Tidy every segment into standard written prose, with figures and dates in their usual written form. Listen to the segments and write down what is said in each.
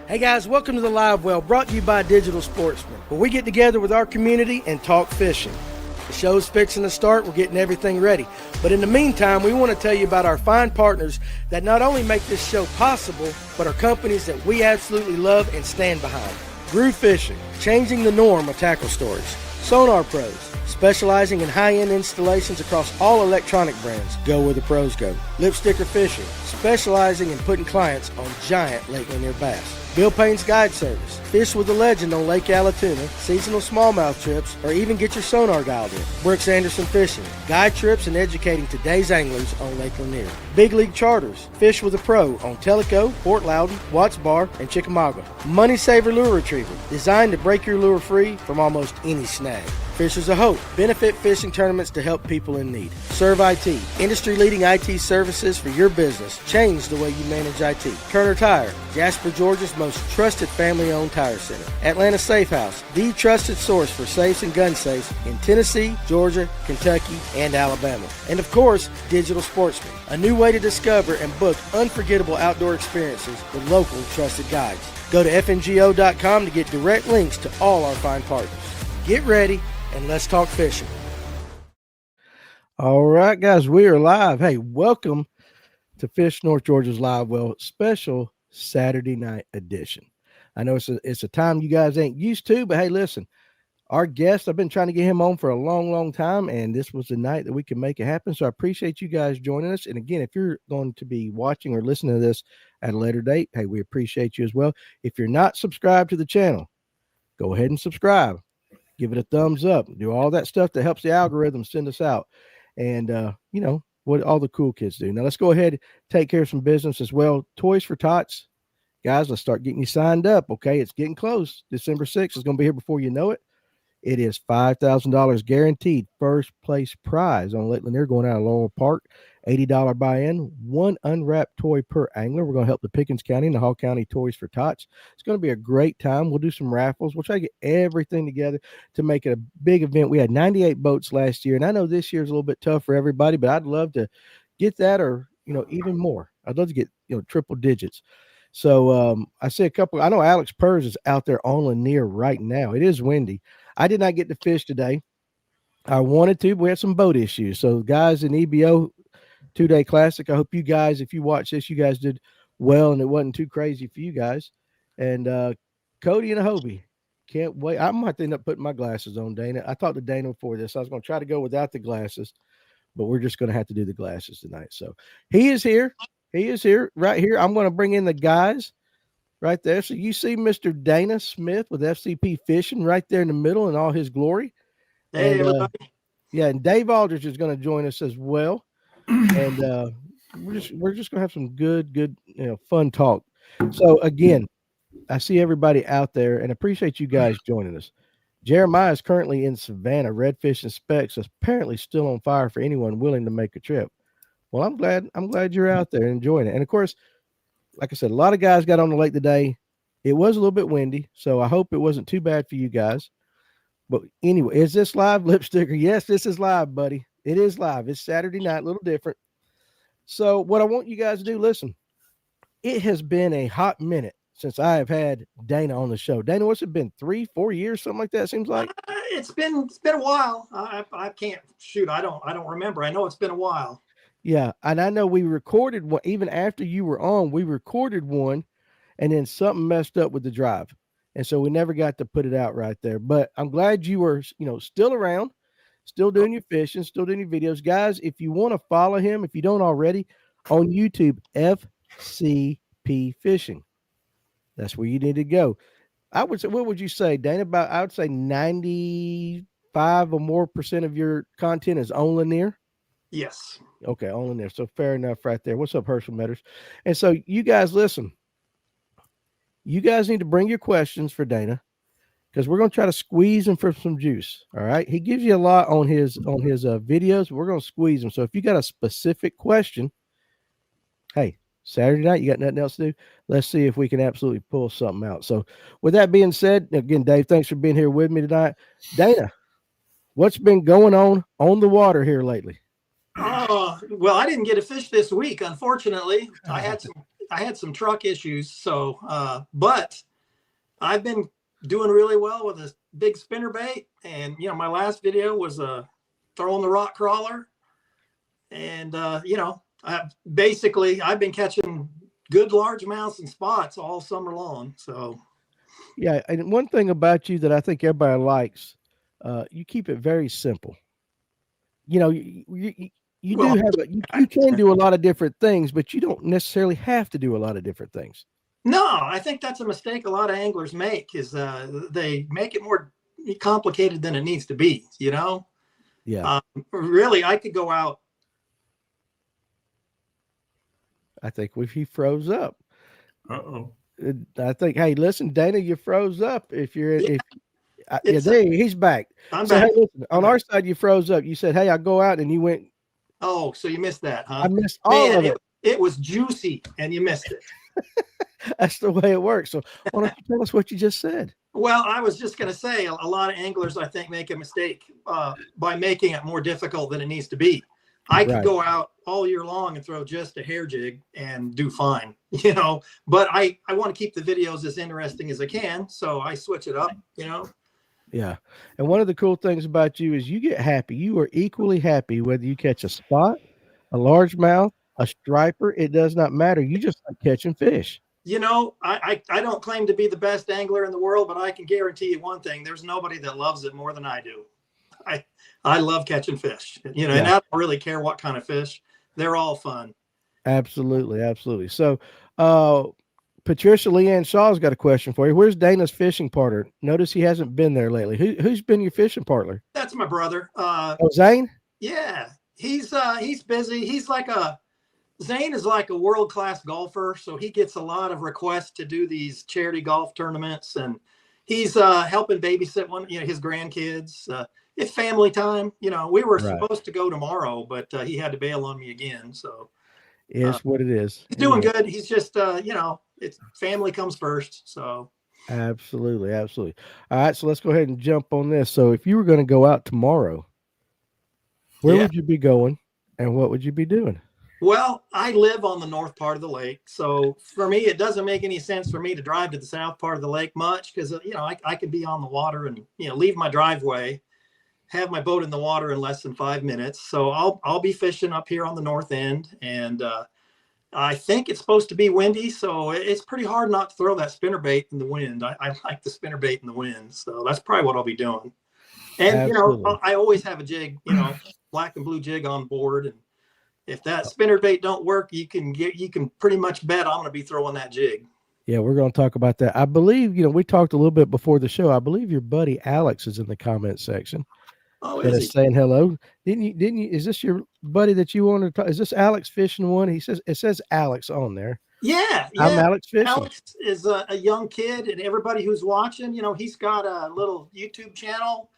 Hey guys, welcome to the Livewell, brought to you by Digital Sportsman, where we get together with our community and talk fishing. The show's fixing to start, we're getting everything ready. But in the meantime, we want to tell you about our fine partners that not only make this show possible, but are companies that we absolutely love and stand behind. Groove Fishing, changing the norm of tackle storage. Sonar Pros, specializing in high-end installations across all electronic brands. Go where the pros go. Lipsticker Fishing, specializing in putting clients on giant Lake Lanier bass. Bill Payne's Guide Service, fish with a legend on Lake Allatoona, seasonal smallmouth trips, or even get your sonar dialed in. Brooks Anderson Fishing, guide trips and educating today's anglers on Lake Lanier. Big League Charters, fish with a pro on Tellico, Fort Loudon, Watts Bar, and Chickamauga. Money Saver Lure Retriever, designed to break your lure free from almost any snag. Fishers of Hope, benefit fishing tournaments to help people in need. Serve IT, industry-leading IT services for your business. Change the way you manage IT. Turner Tire, Jasper, Georgia's most trusted family-owned tire center. Atlanta Safe House, the trusted source for safes and gun safes in Tennessee, Georgia, Kentucky, and Alabama. And of course, Digital Sportsman, a new way to discover and book unforgettable outdoor experiences with local trusted guides. Go to fngo.com to get direct links to all our fine partners. Get ready, and let's talk fishing. All right, guys, we are live. Hey, welcome to Fish North Georgia's Livewell special Saturday night edition. I know it's a time you guys ain't used to, but hey, listen, our guest, I've been trying to get him on for a long time, and this was the night that we can make it happen. So I appreciate you guys joining us. And again, if you're going to be watching or listening to this at a later date, hey, we appreciate you as well. If you're not subscribed to the channel, go ahead and subscribe. Give it a thumbs up. Do all that stuff that helps the algorithm send us out. And, you know, what all the cool kids do. Now, let's go ahead and take care of some business as well. Toys for Tots. Guys, let's start getting you signed up, okay? It's getting close. December 6th is going to be here before you know it. It is $5,000 guaranteed first place prize on Lake Lanier going out of Laurel Park. $80 buy-in, one unwrapped toy per angler. We're going to help the Pickens County and the Hall County Toys for Tots. It's going to be a great time. We'll do some raffles. We'll try to get everything together to make it a big event. We had 98 boats last year, and I know this year's a little bit tough for everybody, but I'd love to get that or, you know, even more. I'd love to get, you know, triple digits. So I see a couple. I know Alex Purrs is out there on Lanier right now. It is windy. I did not get to fish today. I wanted to, but we had some boat issues. So guys in EBO 2-day classic, I hope you guys, if you watch this, you guys did well and it wasn't too crazy for you guys. And Cody and Hobie, can't wait. I might end up putting my glasses on, Dana. I talked to Dana before this. I was going to try to go without the glasses, but we're just going to have to do the glasses tonight. So he is here. He is here, right here. I'm going to bring in the guys right there. So you see Mr. Dana Smith with FCP Fishing right there in the middle in all his glory. Hey, and, everybody. Yeah, and Dave Aldridge is going to join us as well. And we're just gonna have some good, you know, fun talk. So again, I see everybody out there and appreciate you guys joining us. Jeremiah is currently in Savannah. Redfish and Specs is apparently still on fire for anyone willing to make a trip. Well, I'm glad you're out there enjoying it. And of course, like I said, a lot of guys got on the lake today. It was a little bit windy, so I hope it wasn't too bad for you guys. But anyway, is this live, Lipsticker? Yes, this is live, buddy. It is live. It's Saturday night, a little different. So what I want you guys to do, listen, it has been a hot minute since I have had Dana on the show. Dana, what's it been, 3-4 years, something like that, it seems like? It's been a while. I can't shoot. I don't remember. I know it's been a while. Yeah, and I know we recorded one, even after you were on, we recorded one, and then something messed up with the drive. And so we never got to put it out right there. But I'm glad you were, you know, still around. Still doing your fishing, still doing your videos. Guys, if you want to follow him, if you don't already, on YouTube, FCP Fishing. That's where you need to go. I would say, what would you say, Dana? I would say 95 or more % of your content is on Lanier? Yes. Okay, on Lanier. So fair enough right there. What's up, Herschel Metters? And so you guys, listen. You guys need to bring your questions for Dana, because we're going to try to squeeze him for some juice. All right. He gives you a lot on his videos. We're going to squeeze him. So if you got a specific question, hey, Saturday night, you got nothing else to do? Let's see if we can absolutely pull something out. So with that being said, again, Dave, thanks for being here with me tonight. Dana, what's been going on the water here lately? Well, I didn't get a fish this week, unfortunately. I had some I had some truck issues. So, but I've been doing really well with a big spinnerbait. And, you know, my last video was throwing the rock crawler. And, you know, I've been catching good largemouths and spots all summer long. So, Yeah. And one thing about you that I think everybody likes, you keep it very simple. You know, you do well, have you can do a lot of different things, but you don't necessarily have to do a lot of different things. no, I think that's a mistake a lot of anglers make is they make it more complicated than it needs to be, you know? Yeah. Really, I could go out. I think he froze up. Uh-oh. I think, hey, listen, Dana, you froze up. Yeah, It's there he's back. I'm So, back. hey, listen, on our side, you froze up. You said, hey, I'll go out, and you went. Oh, so you missed that, huh? I missed all of it. It was juicy, and you missed it. That's the way it works. So why don't you tell us what you just said? Well, I was just going to say a lot of anglers, I think, make a mistake by making it more difficult than it needs to be. I could go out all year long and throw just a hair jig and do fine, you know, but I want to keep the videos as interesting as I can. So I switch it up, you know. Yeah. And one of the cool things about you is you get happy. You are equally happy whether you catch a spot, a largemouth, a striper. It does not matter. You just like catching fish. You know, I don't claim to be the best angler in the world, but I can guarantee you one thing. There's nobody that loves it more than I do. I love catching fish, you know, and I don't really care what kind of fish. They're all fun. Absolutely. Absolutely. So, Patricia Leanne Shaw's got a question for you. Where's Dana's fishing partner? Notice he hasn't been there lately. Who's been your fishing partner? That's my brother. Zane? Yeah, he's busy. Zane is like a world-class golfer, so he gets a lot of requests to do these charity golf tournaments, and he's helping babysit his grandkids. It's family time. You know, we were supposed to go tomorrow, but he had to bail on me again. So it's what it is. He's doing good. He's just it's family comes first. So absolutely. All right, so let's go ahead and jump on this. So if you were going to go out tomorrow, where would you be going, and what would you be doing? Well, I live on the north part of the lake. So for me, it doesn't make any sense for me to drive to the south part of the lake much because, I could be on the water and, leave my driveway, have my boat in the water in less than 5 minutes. So I'll be fishing up here on the north end. And I think it's supposed to be windy. So it's pretty hard not to throw that spinnerbait in the wind. I like the spinnerbait in the wind. So that's probably what I'll be doing. And, absolutely. I always have a jig, black and blue jig on board. And if that spinnerbait don't work, you can pretty much bet I'm going to be throwing that jig. Yeah, we're going to talk about that. I believe, we talked a little bit before the show. I believe your buddy Alex is in the comment section. Oh, is he? Saying hello. Didn't you? Is this your buddy that you wanted to talk? Is this Alex Fishing one? It says Alex on there. Yeah. I'm Alex Fishing. Alex is a young kid, and everybody who's watching, he's got a little YouTube channel,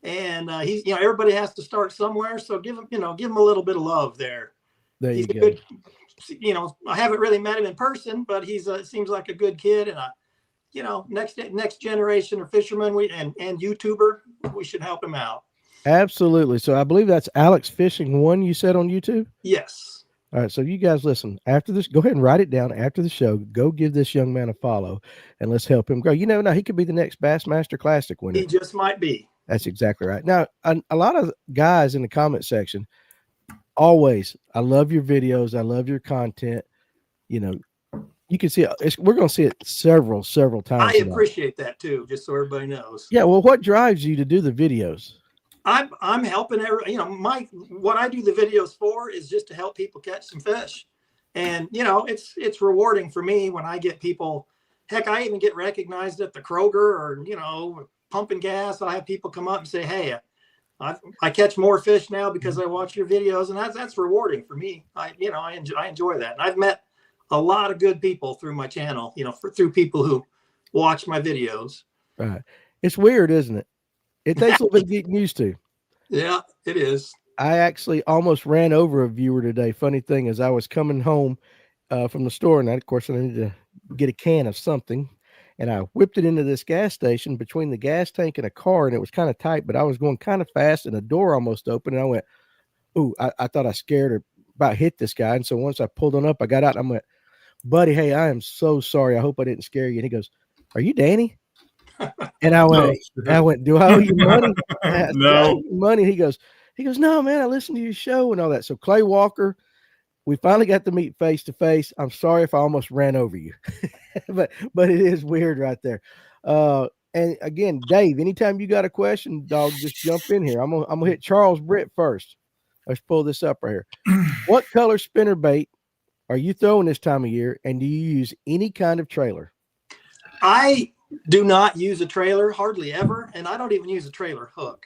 and he's, everybody has to start somewhere. So give him a little bit of love there. He's a good, I haven't really met him in person, but he's seems like a good kid, and next generation of fishermen and YouTuber, we should help him out. Absolutely. So I believe that's Alex Fishing one you said on YouTube? Yes. All right. So you guys listen, after this, go ahead and write it down after the show. Go give this young man a follow and let's help him grow. You never know, he could be the next Bassmaster Classic winner. He just might be. That's exactly right. Now, a lot of guys in the comment section, always, I love your videos. I love your content. You can see it. We're going to see it several times. I appreciate that too, just so everybody knows. Yeah. Well, what drives you to do the videos? I'm helping what I do the videos for is just to help people catch some fish. And, it's rewarding for me when I get people, heck, I even get recognized at the Kroger or, pumping gas. I have people come up and say, hey, I catch more fish now because I watch your videos, and that's rewarding for me. I enjoy that. And I've met a lot of good people through my channel, through people who watch my videos. Right. It's weird, isn't it? It takes a little bit of getting used to. Yeah, it is. I actually almost ran over a viewer today. Funny thing is I was coming home from the store, and of course I needed to get a can of something. And I whipped it into this gas station between the gas tank and a car, and it was kind of tight, but I was going kind of fast, and the door almost opened, and I went, ooh, I thought I scared or about hit this guy. And so once I pulled on up, I got out, and I went, buddy, hey, I am so sorry. I hope I didn't scare you. And he goes, are you Danny? And I went, do I owe you money? No. Money. He goes, no, man, I listened to your show and all that. So Clay Walker, we finally got to meet face to face. I'm sorry if I almost ran over you, but it is weird right there. And again, Dave, anytime you got a question, dog, just jump in here. I'm gonna hit Charles Britt first. Let's pull this up right here. What color spinnerbait are you throwing this time of year, and do you use any kind of trailer? I do not use a trailer, hardly ever, and I don't even use a trailer hook.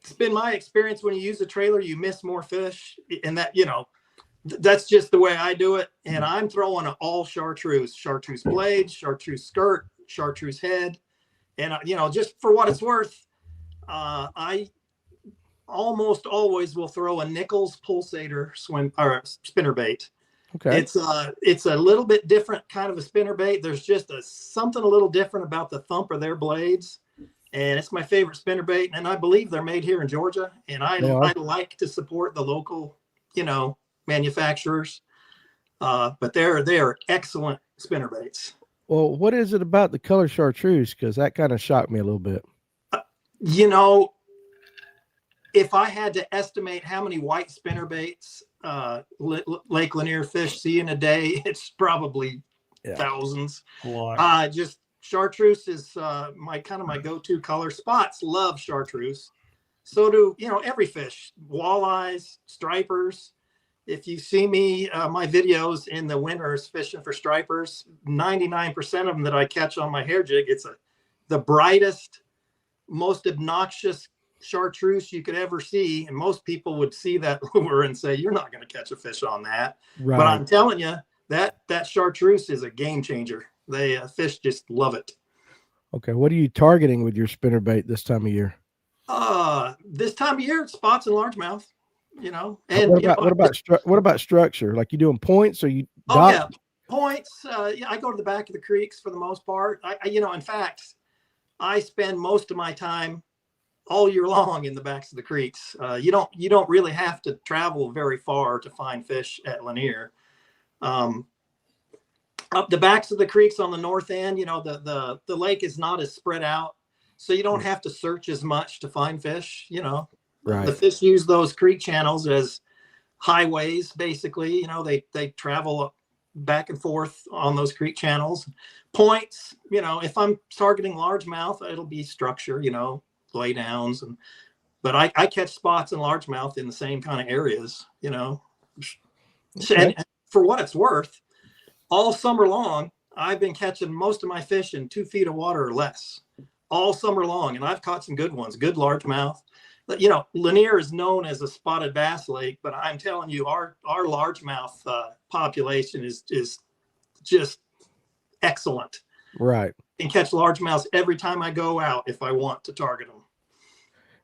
It's been my experience when you use a trailer, you miss more fish, and that, that's just the way I do it. And I'm throwing all chartreuse blades, chartreuse skirt, chartreuse head. And, just for what it's worth, I almost always will throw a Nichols pulsator spinnerbait. Okay. It's a little bit different kind of a spinnerbait. There's just something a little different about the thump of their blades. And it's my favorite spinnerbait. And I believe they're made here in Georgia. And I like to support the local, manufacturers. But they are excellent spinnerbaits. Well, what is it about the color chartreuse? Because that kind of shocked me a little bit. If I had to estimate how many white spinnerbaits Lake Lanier fish see in a day, it's probably thousands. A lot. Just chartreuse is my go-to color. Spots love chartreuse. So do every fish. Walleyes, stripers. If you see me, my videos in the winters fishing for stripers, 99% of them that I catch on my hair jig, it's the brightest, most obnoxious chartreuse you could ever see, and most people would see that lure and say, you're not going to catch a fish on that. Right. But I'm telling you, that chartreuse is a game changer. Fish just love it. Okay, what are you targeting with your spinnerbait this time of year? This time of year, spots and largemouth. And what about structure? Like, you doing points or you? Points. I go to the back of the creeks for the most part. In fact, I spend most of my time all year long in the backs of the creeks. You don't really have to travel very far to find fish at Lanier. Up the backs of the creeks on the north end, the lake is not as spread out, so you don't have to search as much to find fish. Right. The fish use those creek channels as highways, basically. They travel back and forth on those creek channels. Points, if I'm targeting largemouth, it'll be structure, lay downs, but I catch spots and largemouth in the same kind of areas, Okay. And for what it's worth, all summer long, I've been catching most of my fish in 2 feet of water or less all summer long. And I've caught some good ones, good largemouth. But, Lanier is known as a spotted bass lake, but I'm telling you, our largemouth population is just excellent. Right. And catch largemouths every time I go out if I want to target them.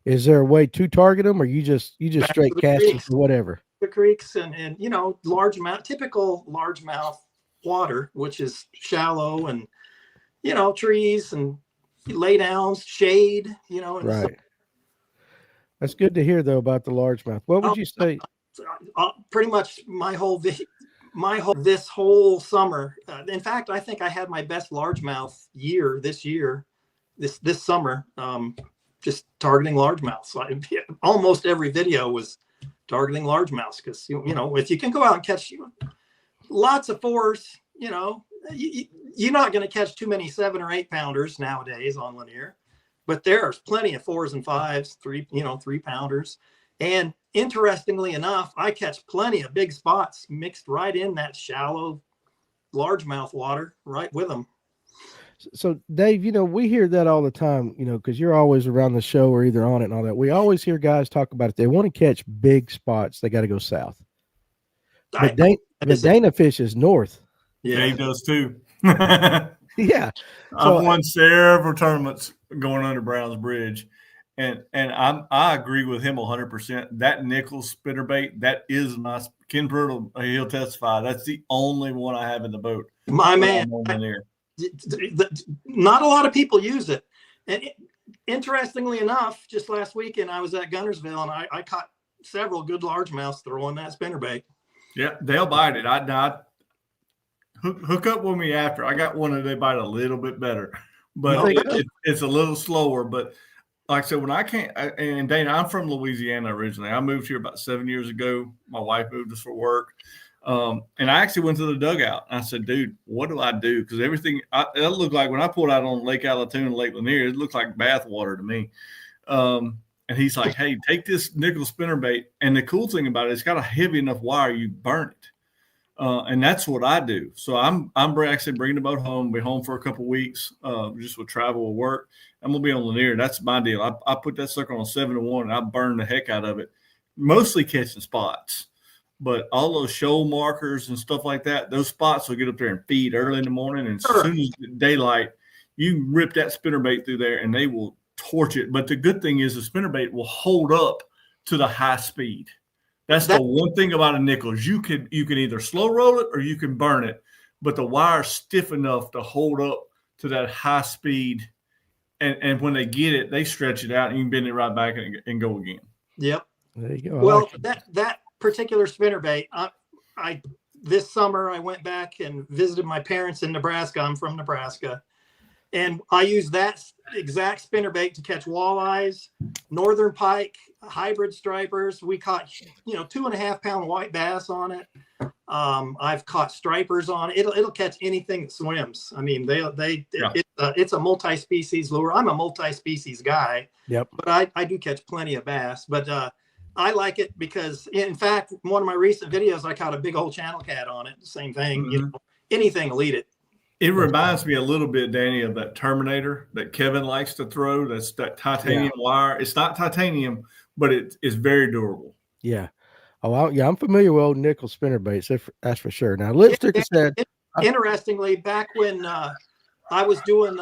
Is there a way to target them, or you just straight cast them for whatever? The creeks and largemouth, typical largemouth water, which is shallow and trees and lay downs, shade, and right. That's good to hear though about the largemouth. What would you say? Pretty much this whole summer. In fact, I think I had my best largemouth year this summer. Just targeting largemouth. So almost every video was targeting largemouths because if you can go out and catch lots of fours, you're not going to catch too many 7 or 8 pounders nowadays on Lanier, but there's plenty of 4s and 5s, 3 pounders. And interestingly enough, I catch plenty of big spots mixed right in that shallow largemouth water right with them. So Dave, we hear that all the time, because you're always around the show or either on it and all that. We always hear guys talk about it. They want to catch big spots. They got to go south. But Dana fishes north. Yeah, he does too. Yeah. I've won several tournaments going under Brown's Bridge. And I agree with him 100%. That Nichols spinnerbait, that is my Ken Pruitt, he'll testify. That's the only one I have in the boat. My man. Not a lot of people use it. And interestingly enough, just last weekend I was at Gunnersville and I caught several good largemouths throwing that spinnerbait. Yeah, they'll bite it. hook up with me after. I got one that they bite a little bit better, but it's a little slower. But like I said, when I can't, and Dana, I'm from Louisiana originally. I moved here about 7 years ago. My wife moved us for work. And I actually went to the dugout. And I said, dude, what do I do? Because everything, it looked like when I pulled out on Lake Allatoona and Lake Lanier, it looked like bath water to me. And he's like, hey, take this nickel spinnerbait. And the cool thing about it, it's got a heavy enough wire, you burn it. And that's what I do. So I'm actually bringing the boat home, be home for a couple of weeks, just with travel or work. I'm going to be on Lanier. That's my deal. I put that sucker on 7-1 and I burn the heck out of it, mostly catching spots. But all those shoal markers and stuff like that, those spots will get up there and feed early in the morning. And as soon as daylight, you rip that spinnerbait through there and they will torch it. But the good thing is the spinnerbait will hold up to the high speed. That's the one thing about a nickel is you can either slow roll it or you can burn it. But the wire's stiff enough to hold up to that high speed. And when they get it, they stretch it out and you can bend it right back and go again. Yep. There you go. Well, that particular spinnerbait, I this summer I went back and visited my parents in Nebraska. I'm from Nebraska, and I used that exact spinnerbait to catch walleyes, northern pike, hybrid stripers. We caught 2.5 pound white bass on it. I've caught stripers on it. It'll catch anything that swims. I mean, it's a multi-species lure. I'm a multi-species guy. Yep. But I do catch plenty of bass. But I like it because, in fact, one of my recent videos, I caught a big old channel cat on it. Same thing. Mm-hmm. Anything will eat it. It reminds me a little bit, Danny, of that Terminator that Kevin likes to throw. That's that titanium wire. It's not titanium, but it's very durable. Yeah. Oh, I'm familiar with old nickel spinnerbaits. That's for sure. Now, Lipstick said. Interestingly, back when I was doing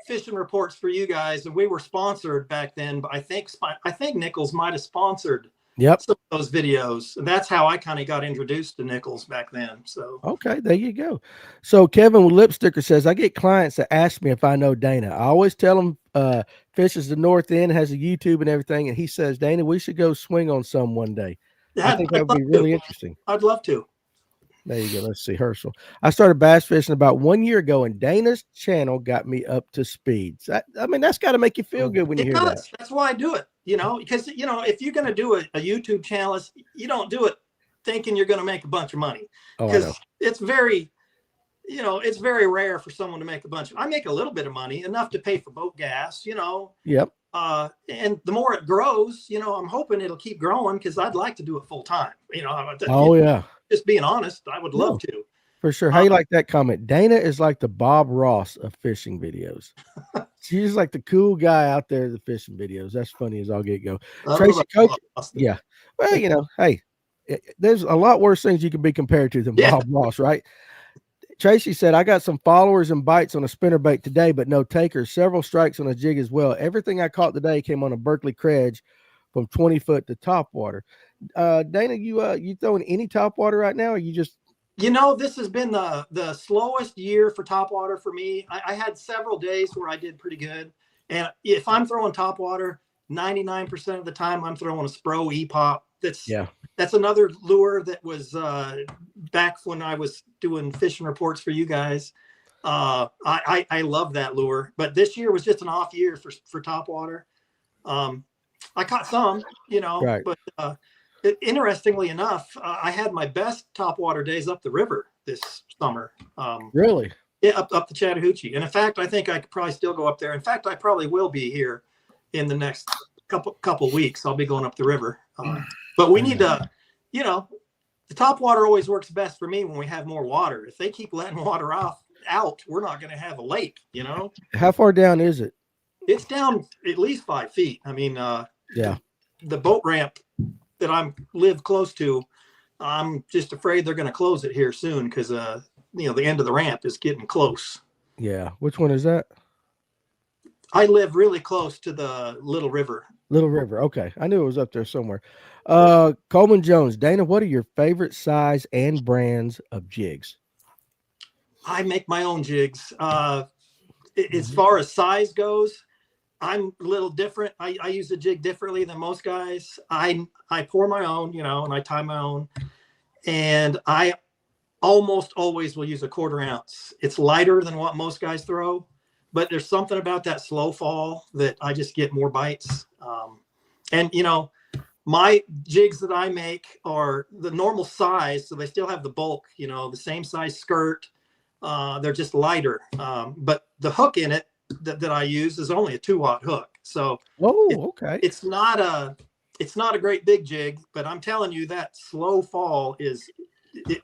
fishing reports for you guys, and we were sponsored back then. But I think Nichols might have sponsored some of those videos. And that's how I kind of got introduced to Nichols back then. So okay, there you go. So Kevin with Lipsticker says, I get clients that ask me if I know Dana. I always tell them fishes the north end, has a YouTube and everything, and he says, Dana, we should go swing on some one day. I think that would be really interesting. I'd love to. There you go. Let's see. Herschel. I started bass fishing about 1 year ago, and Dana's channel got me up to speed. I mean, that's got to make you feel good when you hear that. That's why I do it, because, if you're going to do a YouTube channel, you don't do it thinking you're going to make a bunch of money. Because it's very, it's very rare for someone to make a bunch. I make a little bit of money, enough to pay for boat gas, Yep. And the more it grows, I'm hoping it'll keep growing because I'd like to do it full time. Just being honest, I would love to. For sure. How you like that comment? Dana is like the Bob Ross of fishing videos. She's like the cool guy out there, the fishing videos. That's funny as all get go. Tracy Coach. Yeah. Well, hey, there's a lot worse things you can be compared to than Bob Ross, right? Tracy said, I got some followers and bites on a spinnerbait today, but no takers. Several strikes on a jig as well. Everything I caught today came on a Berkeley Credge from 20 foot to top water. Dana, you throwing any top water right now? Or you just, this has been the slowest year for top water for me. I had several days where I did pretty good. And if I'm throwing top water, 99% of the time I'm throwing a Spro E-Pop. That's another lure that was back when I was doing fishing reports for you guys. I love that lure, but this year was just an off year for top water. I caught some, right. But interestingly enough, I had my best top water days up the river this summer. Really? Yeah, up the Chattahoochee. And in fact, I think I could probably still go up there. In fact, I probably will be here in the next couple weeks. I'll be going up the river. But we need to, the top water always works best for me when we have more water. If they keep letting water out, we're not going to have a lake, How far down is it? It's down at least 5 feet. I mean, the boat ramp that I live close to, I'm just afraid they're going to close it here soon because, the end of the ramp is getting close. Yeah. Which one is that? I live really close to the Little River. Little River. Okay. I knew it was up there somewhere. Coleman Jones, Dana, what are your favorite size and brands of jigs? I make my own jigs. As far as size goes, I'm a little different. I use the jig differently than most guys. I pour my own, and I tie my own. And almost always will use a 1/4 ounce. It's lighter than what most guys throw, but there's something about that slow fall that I just get more bites. And you know, my jigs that I make are the normal size, so they still have the bulk, you know, the same size skirt. They're just lighter. But the hook in it that I use is only a 2-aught hook. So okay. It's not a great big jig, but I'm telling you that slow fall is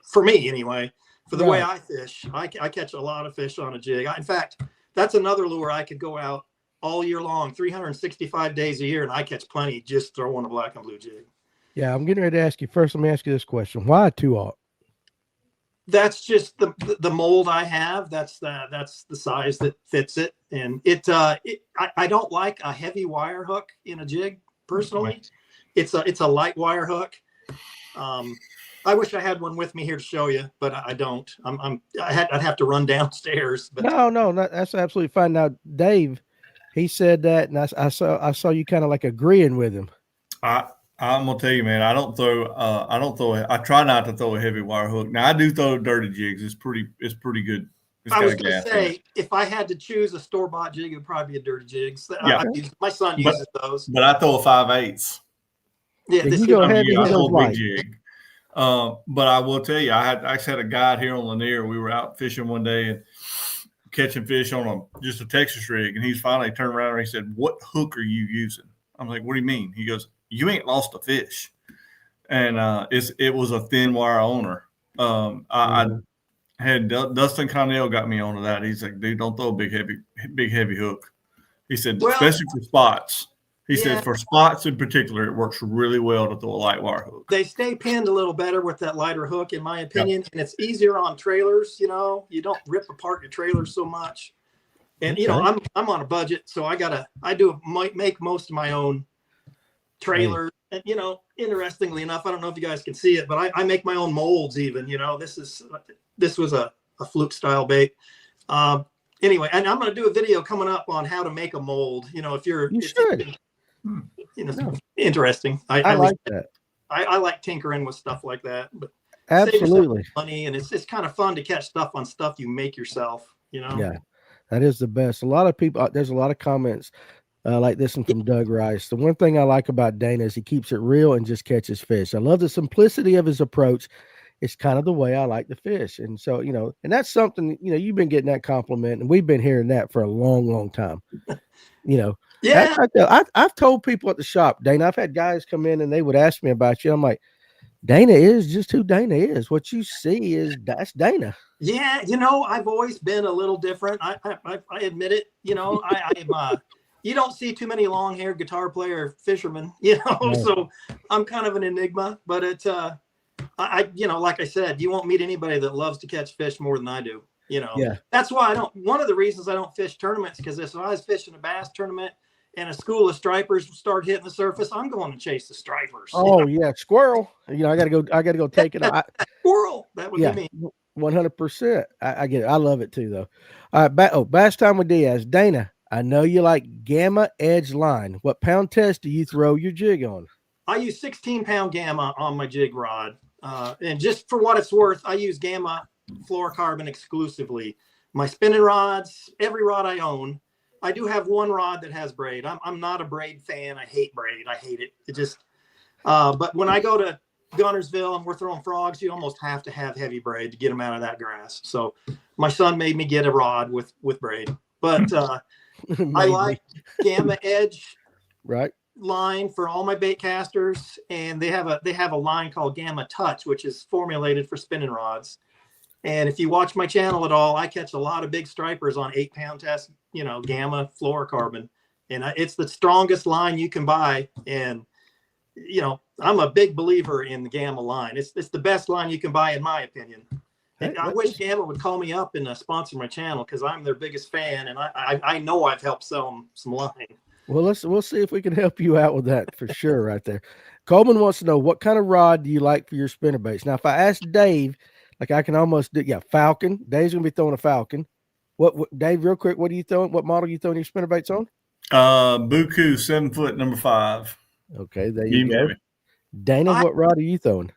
for me anyway, for the way I fish. I catch a lot of fish on a jig. In fact, that's another lure I could go out all year long, 365 days a year, and I catch plenty just throwing a black and blue jig. Yeah, I'm getting ready to ask you first. Let me ask you this question: why a 2-aught? That's just the mold I have. That's the size that fits it, and I don't like a heavy wire hook in a jig personally. It's a light wire hook. I wish I had one with me here to show you, but I don't. I'd have to run downstairs. But No, that's absolutely fine. Now, Dave, he said that, and I saw you kind of like agreeing with him. I'm gonna tell you, man. I try not to throw a heavy wire hook. Now I do throw dirty jigs. It's pretty good. I was gonna say, if I had to choose a store-bought jig, it would probably be a dirty jig. So yeah. My son uses those. But I throw a 5/8. Yeah, you go heavy, he goes light. Jig. But I will tell you, I actually had a guide here on Lanier. We were out fishing one day and catching fish on just a Texas rig, and he's finally turned around and he said, "What hook are you using?" I'm like, "What do you mean?" He goes, "You ain't lost a fish." And it was a thin wire owner. I had Dustin Connell got me onto that. He's like, "Dude, don't throw a big heavy hook." He said, especially for spots. He said for spots in particular, it works really well to throw a light wire hook. They stay pinned a little better with that lighter hook, in my opinion, and it's easier on trailers. You know, you don't rip apart your trailers so much. And you know, I'm on a budget, so I make most of my own trailer. And you know, interestingly enough, I don't know if you guys can see it, but I make my own molds. Even, you know, this was a fluke style bait. Anyway, and I'm going to do a video coming up on how to make a mold. You know, if you should. You know, interesting. I like that. I like tinkering with stuff like that. But absolutely money, and it's kind of fun to catch stuff on stuff you make yourself. You know. Yeah, that is the best. A lot of people. There's a lot of comments like this one from Doug Rice. The one thing I like about Dana is he keeps it real and just catches fish. I love the simplicity of his approach. It's kind of the way I like to fish. And so, you know, and that's something, you know, you've been getting that compliment, and we've been hearing that for a long, long time. You know, yeah. I've told people at the shop, Dana, I've had guys come in and they would ask me about you. I'm like, Dana is just who Dana is. What you see that's Dana. Yeah. You know, I've always been a little different. I admit it. You know, I'm you don't see too many long-haired guitar player fishermen, you know, right. So I'm kind of an enigma, but it's, you know, like I said, you won't meet anybody that loves to catch fish more than I do. You know, that's why one of the reasons I don't fish tournaments, because if I was fishing a bass tournament and a school of stripers start hitting the surface, I'm going to chase the stripers. Oh, yeah. Squirrel. You know, I gotta go take it out. Squirrel. That would be me. 100%. I get it. I love it too, though. All right. Bass time with Diaz. Dana, I know you like Gamma Edge line. What pound test do you throw your jig on? I use 16-pound Gamma on my jig rod. And just for what it's worth, I use Gamma fluorocarbon exclusively. My spinning rods, every rod I own. I do have one rod that has braid. I'm not a braid fan. I hate braid. I hate it. It just, but when I go to Gunnersville and we're throwing frogs, you almost have to have heavy braid to get them out of that grass. So my son made me get a rod with braid, but I like Gamma Edge line for all my bait casters, and they have a line called Gamma Touch, which is formulated for spinning rods. And if you watch my channel at all, I catch a lot of big stripers on 8-pound test, you know, Gamma fluorocarbon, and it's the strongest line you can buy. And you know, I'm a big believer in the Gamma line. It's the best line you can buy, in my opinion. And I wish Gamma would call me up and sponsor my channel, because I'm their biggest fan, and I know I've helped sell them some line. Well, we'll see if we can help you out with that for sure, right there. Coleman wants to know, what kind of rod do you like for your spinnerbaits? Now, if I ask Dave, like I can almost do, Falcon. Dave's gonna be throwing a Falcon. What Dave, real quick, what are you throwing? What model are you throwing your spinnerbaits on? Buku 7-foot number 5. Okay, there you go. Dana, what rod are you throwing?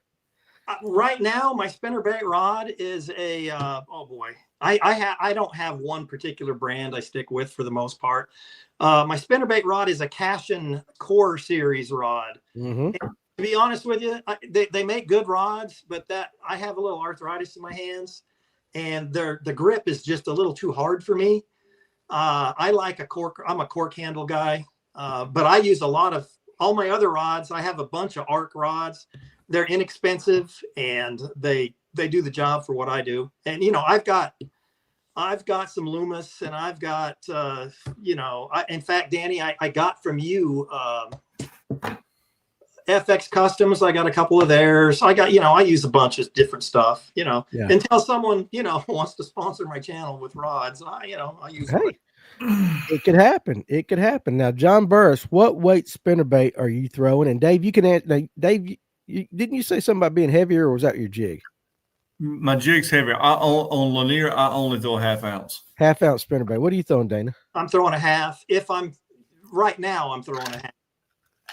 Right now, my spinnerbait rod is a oh boy. I don't have one particular brand I stick with for the most part. My spinnerbait rod is a Cashin Core Series rod. Mm-hmm. To be honest with you, they make good rods, but that I have a little arthritis in my hands, and the grip is just a little too hard for me. I like a cork. I'm a cork handle guy, but I use a lot of all my other rods. I have a bunch of arc rods. They're inexpensive and they do the job for what I do. And I've got some Loomis, and I've got in fact, Danny, I got from you FX Customs. I got a couple of theirs. I got, I use a bunch of different stuff, until someone, wants to sponsor my channel with rods. I use it. It could happen. It could happen. Now, John Burris, what weight spinnerbait are you throwing? And Dave, you can answer. Now, Dave, didn't you say something about being heavier, or was that your jig? My jig's heavier. On Lanier, I only throw a 1/2 ounce. 1/2 ounce spinnerbait. What are you throwing, Dana? I'm throwing a half. Right now, I'm throwing a half.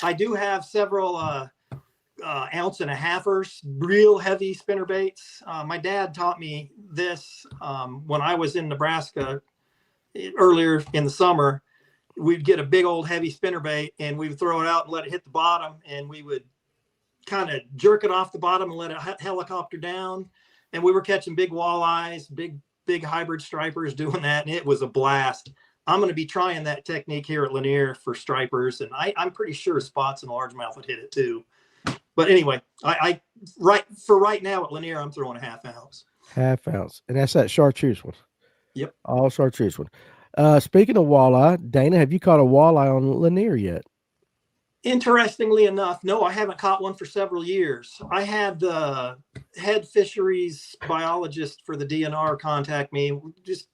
I do have several 1.5 ounce real heavy spinnerbaits. My dad taught me this when I was in Nebraska earlier in the summer. We'd get a big old heavy spinnerbait and we would throw it out and let it hit the bottom, and we would kind of jerk it off the bottom and let it helicopter down. And we were catching big walleyes, big hybrid stripers doing that, and it was a blast. I'm going to be trying that technique here at Lanier for stripers, and I'm pretty sure spots and largemouth would hit it too. But anyway, right now at Lanier, I'm throwing a 1/2 ounce. 1/2 ounce, and that's that chartreuse one. Yep, all chartreuse one. Speaking of walleye, Dana, have you caught a walleye on Lanier yet? Interestingly enough, no, I haven't caught one for several years. I had the head fisheries biologist for the DNR contact me just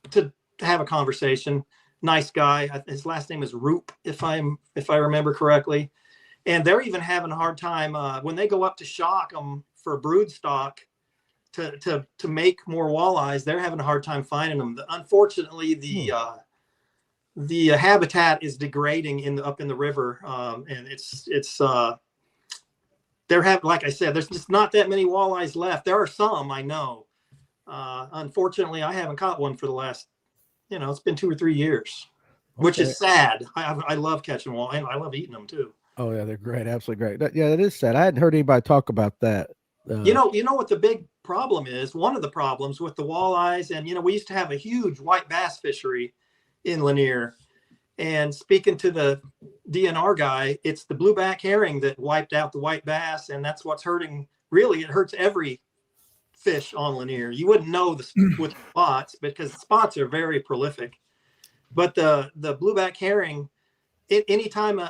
to have a conversation. Nice guy. His last name is Roop, if I remember correctly. And they're even having a hard time when they go up to shock them for brood stock to make more walleyes. They're having a hard time finding them. Unfortunately, the habitat is degrading up in the river, and like I said, there's just not that many walleyes left. There are some, I know. Unfortunately, I haven't caught one for the last, it's been 2 or 3 years, which is sad. I love catching walleye, and I love eating them too. Oh yeah, they're great, absolutely great. Yeah, that is sad. I hadn't heard anybody talk about that. You know what the big problem is? One of the problems with the walleyes, and we used to have a huge white bass fishery in Lanier. And speaking to the DNR guy, it's the blueback herring that wiped out the white bass, and that's what's hurting. Really, it hurts every fish on Lanier. You wouldn't know with spots because the spots are very prolific. But the blueback herring, anytime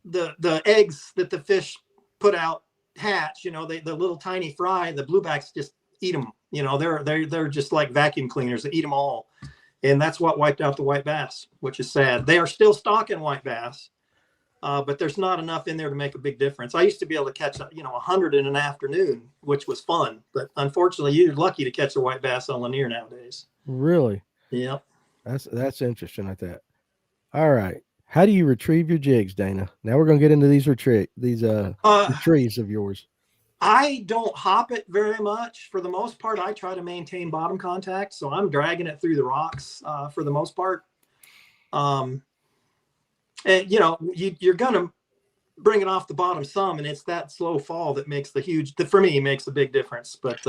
the eggs that the fish put out hatch, the little tiny fry, the bluebacks just eat them. They're just like vacuum cleaners. They eat them all. And that's what wiped out the white bass, which is sad. They are still stocking white bass, but there's not enough in there to make a big difference. I used to be able to catch, 100 in an afternoon, which was fun. But unfortunately, you're lucky to catch a white bass on Lanier nowadays. Really? Yeah. That's interesting like that. All right. How do you retrieve your jigs, Dana? Now we're going to get into these retrieves of yours. I don't hop it very much. For the most part, I try to maintain bottom contact. So I'm dragging it through the rocks for the most part. And, you're going to bring it off the bottom some, and it's that slow fall that makes for me, makes a big difference. But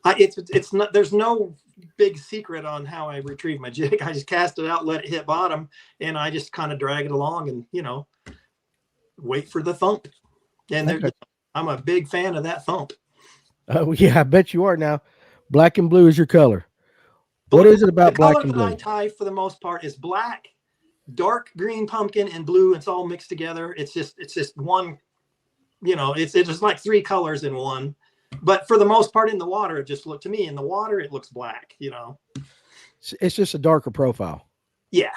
it's not, there's no big secret on how I retrieve my jig. I just cast it out, let it hit bottom, and I just kind of drag it along and, wait for the thump. And I'm a big fan of that thump. Oh yeah, I bet you are. Now, black and blue is your color. What is it about black and blue? The color that I tie for the most part is black, dark green pumpkin, and blue. It's all mixed together. It's just one, it's just like 3 colors in one. But for the most part in the water, it looks black, It's just a darker profile. Yeah.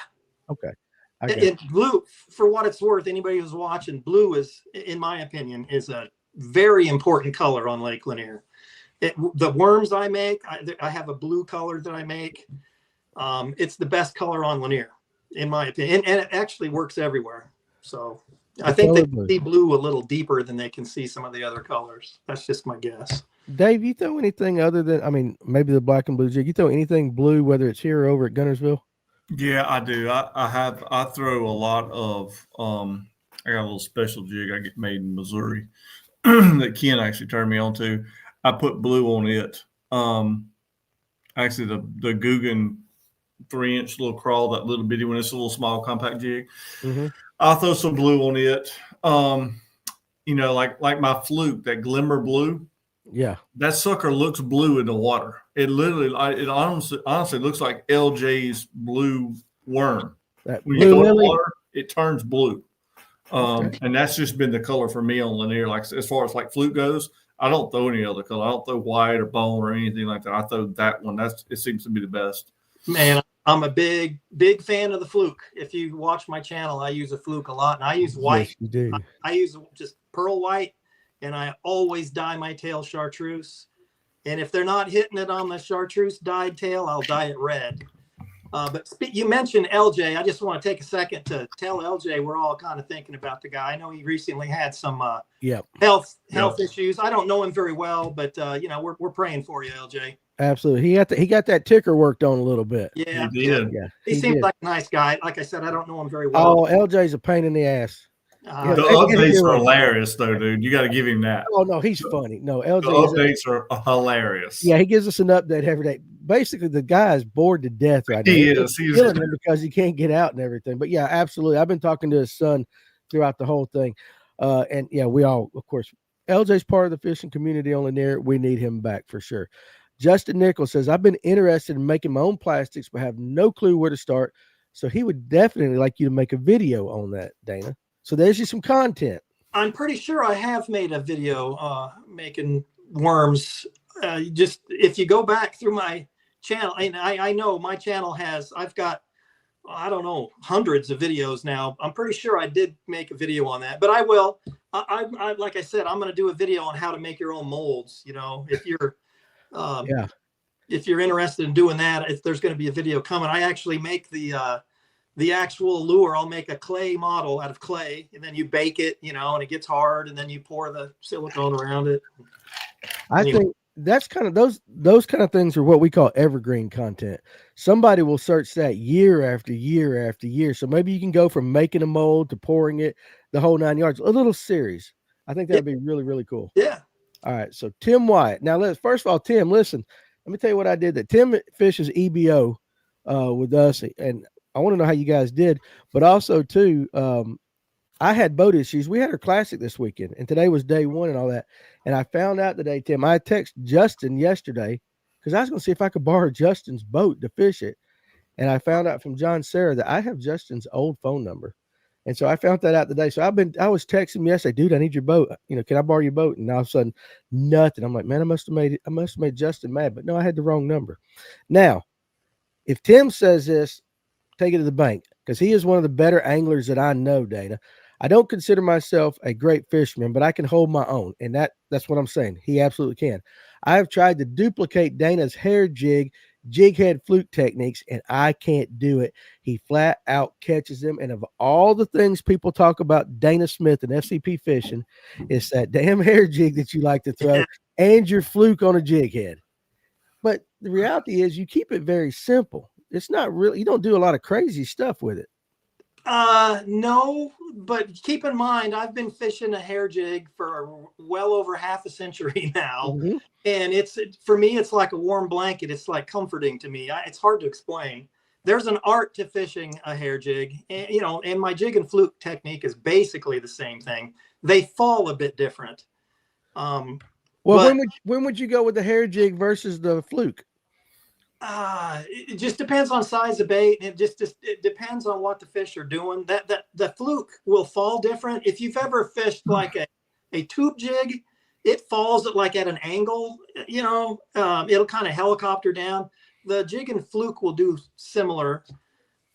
Okay. And blue, for what it's worth, anybody who's watching, blue is, in my opinion, is a very important color on Lake Lanier. The worms I make, I have a blue color that I make. It's the best color on Lanier, in my opinion, and it actually works everywhere. So I think they see blue a little deeper than they can see some of the other colors. That's just my guess. Dave, you throw anything other than, I mean, maybe the black and blue jig? You throw anything blue, whether it's here or over at Gunnersville? Yeah, I do. I throw a lot of I got a little special jig I get made in Missouri that Ken actually turned me on to. I put blue on it. Actually the Guggen 3-inch little crawl, that little bitty one, it's a little small compact jig. Mm-hmm. I'll throw some blue on it. You know, like my fluke, that glimmer blue. Yeah. That sucker looks blue in the water. It literally, it honestly looks like LJ's blue worm. That when blue you throw it in lily, water, it turns blue. Okay. And that's just been the color for me on Lanier. Like as far as like fluke goes, I don't throw any other color. I don't throw white or bone or anything like that. I throw that one. It seems to be the best. Man, I'm a big fan of the fluke. If you watch my channel, I use a fluke a lot, and I use white. Yes, you do. I use just pearl white, and I always dye my tail chartreuse. And if they're not hitting it on the chartreuse dyed tail, I'll dye it red. But you mentioned LJ. I just want to take a second to tell LJ we're all kind of thinking about the guy. I know he recently had some health issues. I don't know him very well, but you know, we're praying for you, LJ. Absolutely. He got that ticker worked on a little bit. Yeah, he did. Yeah, he seems like a nice guy. Like I said, I don't know him very well. Oh, LJ's a pain in the ass. The updates are hilarious, though, dude. You got to give him that. Oh no, he's funny. No, LJ. The updates are hilarious. Yeah, he gives us an update every day. Basically, the guy is bored to death right now. He is. He's killing him because he can't get out and everything. But yeah, absolutely. I've been talking to his son throughout the whole thing, and yeah, we all, of course, LJ's part of the fishing community on Lanier. We need him back for sure. Justin Nichols says, I've been interested in making my own plastics, but have no clue where to start. So he would definitely like you to make a video on that, Dana. So there's you some content. I'm pretty sure I have made a video making worms. Just if you go back through my channel, and I know my channel I've got, I don't know, hundreds of videos now. I'm pretty sure I did make a video on that, but I will. I like I said, I'm going to do a video on how to make your own molds. You know, if you're if you're interested in doing that, if there's going to be a video coming, I actually make the actual lure. I'll make a clay model out of clay, and then you bake it, you know, and it gets hard, and then you pour the silicone around it. I think that's kind of those kind of things are what we call evergreen content. Somebody will search that year after year after year. So maybe you can go from making a mold to pouring it, the whole 9 yards, a little series. I think that'd be really, really cool. Yeah. All right. So Tim Wyatt. Now first of all, Tim, listen, let me tell you what I did. That Tim fishes EBO with us, and I want to know how you guys did, but also too, I had boat issues. We had our classic this weekend, and today was day one and all that. And I found out today, Tim, I texted Justin yesterday because I was going to see if I could borrow Justin's boat to fish it. And I found out from John Sarah that I have Justin's old phone number. And so I found that out today. So I was texting him yesterday, dude, I need your boat. You know, can I borrow your boat? And all of a sudden, nothing. I'm like, man, I must have made Justin mad, but no, I had the wrong number. Now, if Tim says this, take it to the bank, because he is one of the better anglers that I know, Dana. I don't consider myself a great fisherman, but I can hold my own. And that's what I'm saying. He absolutely can. I have tried to duplicate Dana's hair jig head fluke techniques, and I can't do it. He flat out catches them. And of all the things people talk about Dana Smith and FCP Fishing, it's that damn hair jig that you like to throw and your fluke on a jig head. But the reality is you keep it very simple. It's not really, you don't do a lot of crazy stuff with it. No, but keep in mind, I've been fishing a hair jig for well over half a century now. Mm-hmm. And for me, it's like a warm blanket. It's like comforting to me. It's hard to explain. There's an art to fishing a hair jig, and, you know, and my jig and fluke technique is basically the same thing. They fall a bit different. Well, when would you go with the hair jig versus the fluke? It just depends on size of bait. It depends on what the fish are doing. That the fluke will fall different. If you've ever fished like a tube jig, it falls at an angle. You know, it'll kind of helicopter down. The jig and fluke will do similar.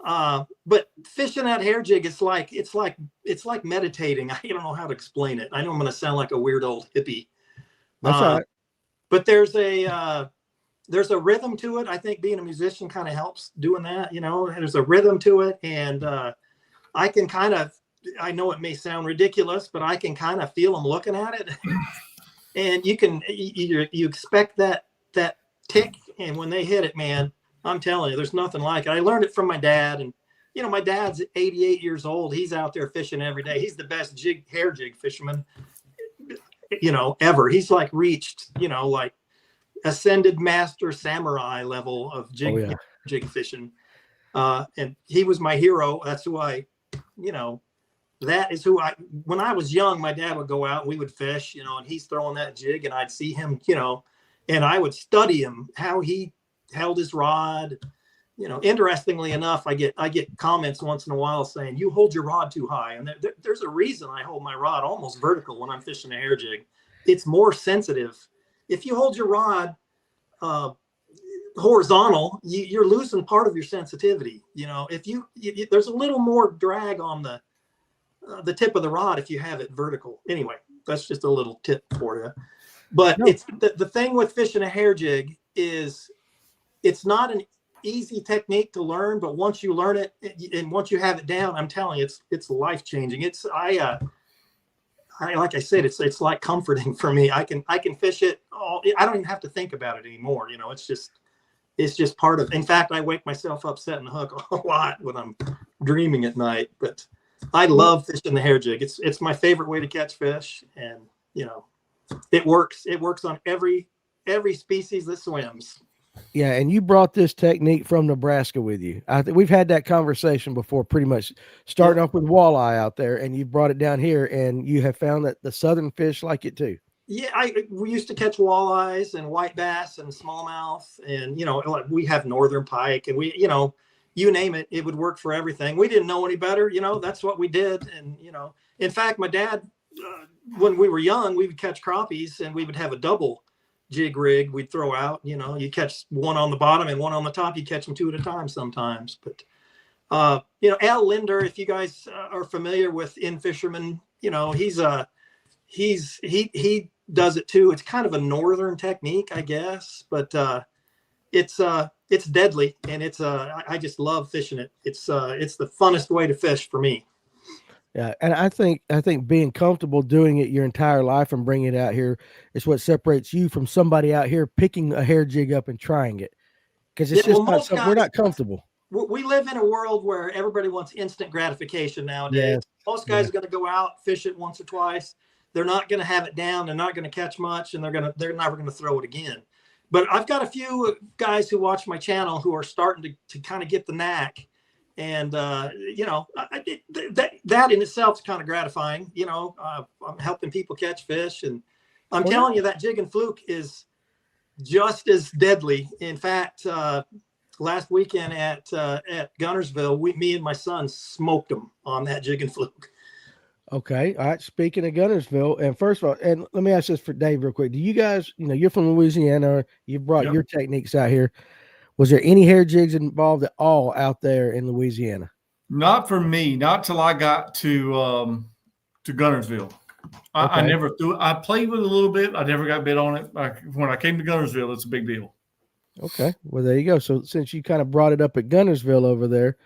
But fishing that hair jig, it's like meditating. I don't know how to explain it. I know I'm going to sound like a weird old hippie. That's all right. But there's a rhythm to it. I think being a musician kind of helps doing that. You know, there's a rhythm to it, and I can kind of I know it may sound ridiculous, but I can kind of feel them looking at it. And you expect that tick, and when they hit it, man, I'm telling you, there's nothing like it. I learned it from my dad, and my dad's 88 years old. He's out there fishing every day. He's the best hair jig fisherman, ever. He's like reached, like ascended master samurai level of jig fishing. And he was my hero. That's who that is who when I was young, my dad would go out and we would fish, and he's throwing that jig, and I'd see him, and I would study him, how he held his rod. Interestingly enough, I get comments once in a while saying, you hold your rod too high. And there's a reason I hold my rod almost vertical when I'm fishing a hair jig. It's more sensitive. If you hold your rod horizontal, you're losing part of your sensitivity. If there's a little more drag on the tip of the rod if you have it vertical. Anyway, that's just a little tip for you. But it's the thing with fishing a hair jig is it's not an easy technique to learn, but once you learn it and once you have it down, I'm telling you, it's life changing. Like I said, it's like comforting for me. I can fish it all. I don't even have to think about it anymore. It's just part of. In fact, I wake myself up setting the hook a lot when I'm dreaming at night. But I love fishing the hair jig. It's my favorite way to catch fish, and it works. It works on every species that swims. Yeah, and you brought this technique from Nebraska with you. I think we've had that conversation before, pretty much starting off with walleye out there, and you brought it down here, and you have found that the southern fish like it too. Yeah, we used to catch walleyes and white bass and smallmouth, and we have northern pike, and we you name it, it would work for everything. We didn't know any better, that's what we did. And in fact, my dad, when we were young, we would catch crappies, and we would have a double jig rig we'd throw out. You catch one on the bottom and one on the top. You catch them two at a time sometimes. But Al Linder, if you guys are familiar with in fishermen, he does it too. It's kind of a northern technique, I guess, but it's deadly, and I just love fishing it. It's the funnest way to fish for me. Yeah, and I think being comfortable doing it your entire life and bringing it out here is what separates you from somebody out here picking a hair jig up and trying it, because it's just not something we're not comfortable. We live in a world where everybody wants instant gratification nowadays. Yes. Most guys are going to go out, fish it once or twice. They're not going to have it down. They're not going to catch much, and they're never going to throw it again. But I've got a few guys who watch my channel who are starting to kind of get the knack. And, that in itself is kind of gratifying. I'm helping people catch fish, and I'm telling you that jig and fluke is just as deadly. In fact, last weekend at Gunnersville, me and my son smoked them on that jig and fluke. Okay. All right. Speaking of Gunnersville, and first of all, and let me ask this for Dave real quick. Do you guys, you're from Louisiana, you brought your techniques out here. Was there any hair jigs involved at all out there in Louisiana? Not for me, not till I got to Gunnersville. I never threw it. I played with it a little bit. I never got bit on it. When I came to Gunnersville, it's a big deal. Okay. Well, there you go. So since you kind of brought it up at Gunnersville over there,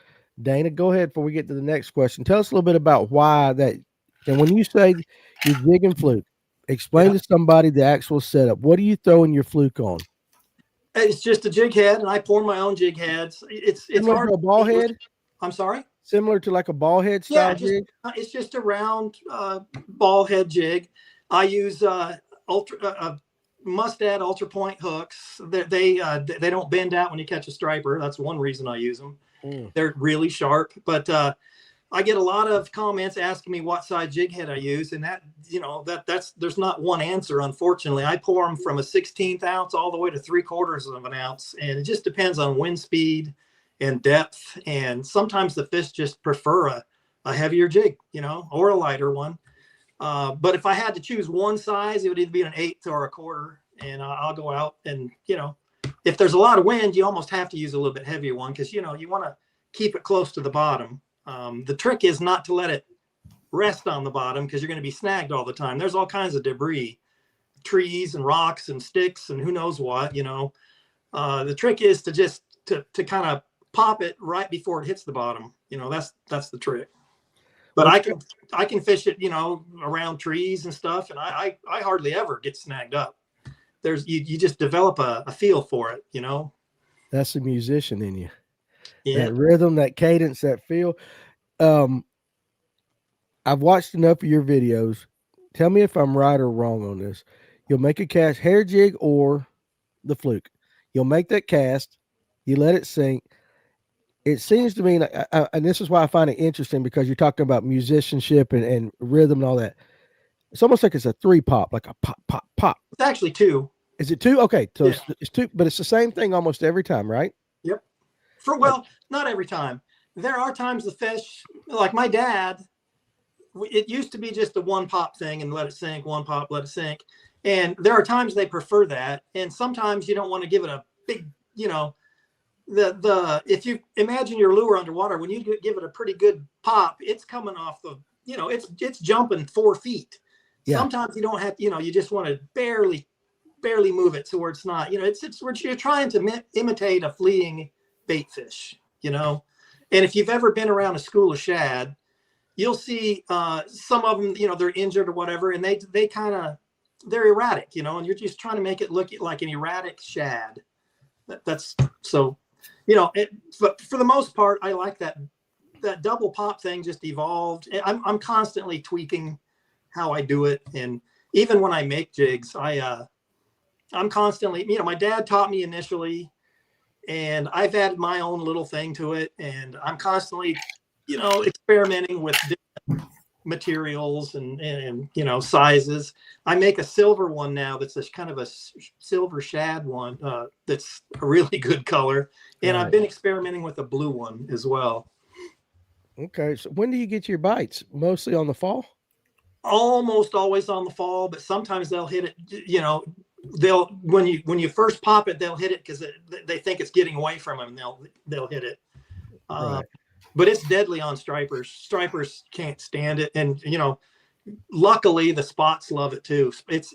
Dana, go ahead before we get to the next question. Tell us a little bit about why that. And when you say you jig and fluke, explain to somebody the actual setup. What are you throwing your fluke on? It's just a jig head, and I pour my own jig heads. It's hard. A ball head? I'm sorry? Similar to like a ball head style jig? It's just a round ball head jig. I use Mustad Ultra Point hooks. They don't bend out when you catch a striper. That's one reason I use them. They're really sharp. But I get a lot of comments asking me what size jig head I use, and there's not one answer, unfortunately. I pour them from a 1/16 ounce all the way to 3/4 of an ounce, and it just depends on wind speed and depth. And sometimes the fish just prefer a heavier jig, or a lighter one. But if I had to choose one size, it would either be an 1/8 or a 1/4, and I'll go out and if there's a lot of wind, you almost have to use a little bit heavier one, because you want to keep it close to the bottom. The trick is not to let it rest on the bottom, because you're going to be snagged all the time. There's all kinds of debris, trees and rocks and sticks and who knows what. The trick is to just to kind of pop it right before it hits the bottom. That's the trick. But I can fish it, around trees and stuff, and I hardly ever get snagged up. You just develop a feel for it, That's a musician in you. Yeah. That rhythm, that cadence, that feel. I've watched enough of your videos. Tell me if I'm right or wrong on this. You'll make a cast, hair jig or the fluke. You'll make that cast. You let it sink. It seems to me, and this is why I find it interesting, because you're talking about musicianship and rhythm and all that. It's almost like it's a 3-pop, like a pop, pop, pop. It's actually 2. Is it 2? Okay, so Yeah. it's 2, but it's the same thing almost every time, right? Yep. Not every time. There are times the fish, like my dad, it used to be just a 1-pop thing and let it sink, 1 pop, let it sink. And there are times they prefer that. And sometimes you don't want to give it a big, if you imagine your lure underwater, when you give it a pretty good pop, it's coming off it's jumping 4 feet. Yeah. Sometimes you don't have, you just want to barely move it to where it's not, it's where you're trying to imitate a fleeing bait fish, and if you've ever been around a school of shad, you'll see some of them, they're injured or whatever, and they're erratic, and you're just trying to make it look like an erratic shad. That's so, but for the most part, I like that double pop thing just evolved. I'm constantly tweaking how I do it. And even when I make jigs, I'm constantly, my dad taught me initially, and I've added my own little thing to it. And I'm constantly, experimenting with different materials and sizes. I make a silver one now that's kind of a silver shad one that's a really good color. And I've been experimenting with a blue one as well. Okay. So when do you get your bites? Mostly on the fall? Almost always on the fall, but sometimes they'll hit it, when you first pop it, they'll hit it because they think it's getting away from them, and they'll hit it. Right. But it's deadly on stripers. Stripers can't stand it, and luckily the spots love it too. It's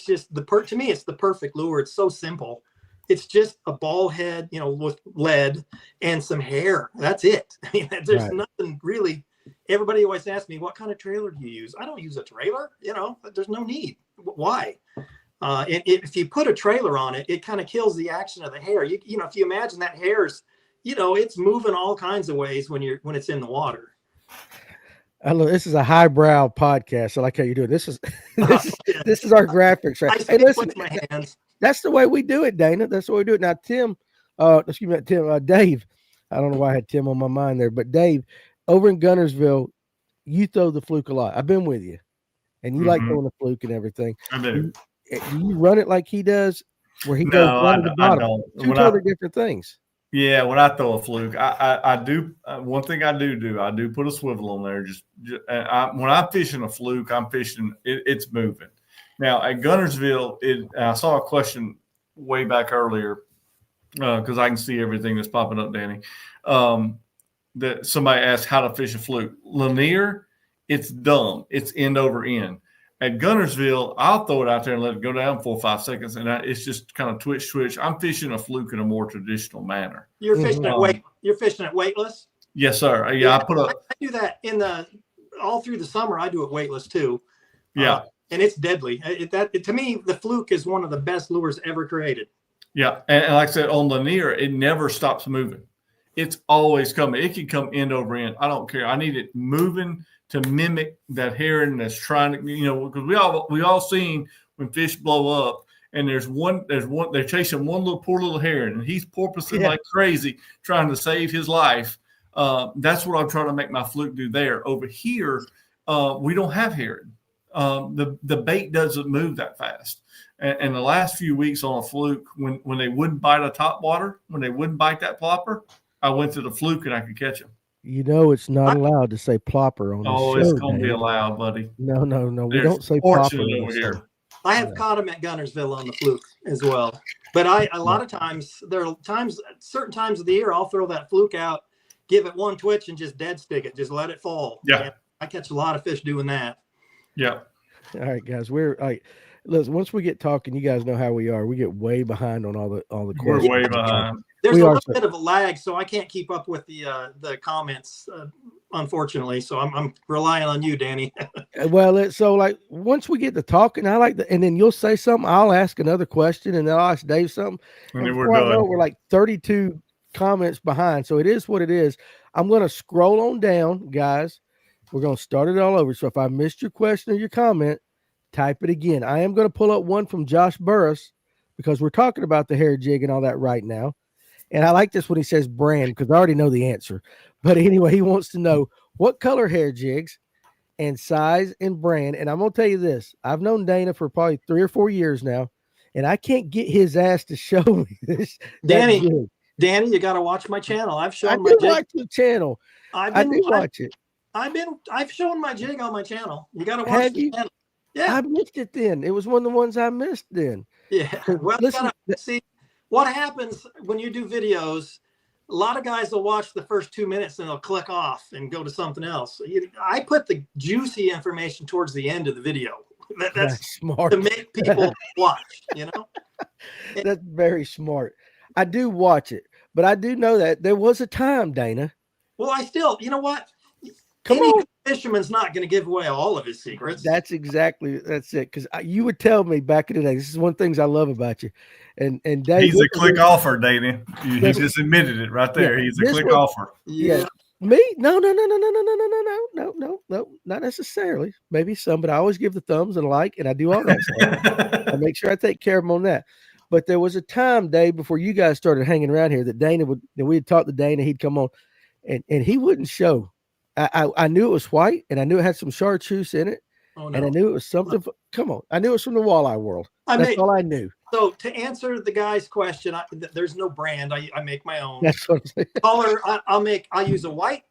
just to me it's the perfect lure. It's so simple. It's just a ball head, with lead and some hair. That's it. I mean, there's nothing really. Everybody always asks me, what kind of trailer do you use? I don't use a trailer. There's no need. Why? And if you put a trailer on it, it kind of kills the action of the hair. If you imagine that hair's, it's moving all kinds of ways when it's in the water. This is a highbrow podcast. I like how you do it. This is our graphics, right? Hey, listen, with my hands. That's the way we do it, Dana. That's the way we do it. Now, Dave. I don't know why I had Tim on my mind there, but Dave, over in Gunnersville, you throw the fluke a lot. I've been with you, and you like throwing the fluke and everything. I do. Do you run it like he does, where he goes down to the bottom? Two totally different things. Yeah, when I throw a fluke, I do one thing I do put a swivel on there. When I'm fishing a fluke, I'm fishing it's moving. Now at Gunnersville, I saw a question way back earlier because I can see everything that's popping up, Danny. That somebody asked how to fish a fluke. Lanier, it's dumb. It's end over end. At Gunnersville, I'll throw it out there and let it go down 4 or 5 seconds, and it's just kind of twitch. I'm fishing a fluke in a more traditional manner. You're fishing You're fishing it weightless. Yes, sir. Yeah, I do that all through the summer. I do it weightless too. Yeah, and it's deadly. To me, the fluke is one of the best lures ever created. Yeah, and like I said, on Lanier, it never stops moving. It's always coming. It can come end over end. I don't care. I need it moving to mimic that heron that's trying to, because we all seen when fish blow up, and there's one they're chasing one poor little heron, and he's porpoising like crazy trying to save his life. That's what I'm trying to make my fluke do there. Over here, we don't have heron. The bait doesn't move that fast. And the last few weeks on a fluke, when they wouldn't bite a topwater, when they wouldn't bite that plopper, I went to the fluke and I could catch them. It's not allowed to say plopper on the show. Oh, it's going to be allowed, buddy. No. We don't say plopper over here. I have caught them at Gunnersville on the fluke as well. But a lot of times, certain times of the year, I'll throw that fluke out, give it one twitch, and just dead stick it. Just let it fall. Yeah. And I catch a lot of fish doing that. Yeah. All right, guys. Listen, once we get talking, you guys know how we are. We get way behind on all the questions. We're way behind. There's a little bit of a lag, so I can't keep up with the comments unfortunately. So I'm relying on you, Danny. Well, so like once we get to talking, I like and then you'll say something. I'll ask another question, and then I'll ask Dave something. And then before I know it, we're like 32 comments behind. So it is what it is. I'm going to scroll on down, guys. We're going to start it all over. So if I missed your question or your comment, type it again. I am going to pull up one from Josh Burris because we're talking about the hair jig and all that right now. And I like this when he says brand because I already know the answer. But anyway, he wants to know what color hair jigs and size and brand. And I'm going to tell you this. I've known Dana for probably 3 or 4 years now, and I can't get his ass to show me this. Danny, you got to watch my channel. I've shown my jig. Watch the channel. Watch it. I've shown my jig on my channel. You got to watch the channel. Yeah. I missed it then. It was one of the ones I missed then. Yeah. Well, listen, see what happens when you do videos. A lot of guys will watch the first 2 minutes and they'll click off and go to something else. I put the juicy information towards the end of the video. That's smart to make people watch, you know? That's very smart. I do watch it, but I do know that there was a time, Dana. Well, I still, you know what? Come on. Fisherman's not going to give away all of his secrets. That's it. Because you would tell me back in the day. This is one of the things I love about you. And Dave, he's a click offer, Danny. He just admitted it right there. Yeah, he's a click offer. Yeah. Me? No, not necessarily. Maybe some, but I always give the thumbs and like, and I do all that stuff. I make sure I take care of them on that. But there was a time, Dave, before you guys started hanging around here, that we had talked to Dana, he'd come on, and he wouldn't show. I knew it was white, and I knew it had some chartreuse in it, and I knew it was something. Come on, I knew it was from the walleye world. That's all I knew. So to answer the guy's question, there's no brand. I make my own. That's what I'm saying. Color, I'll use a white,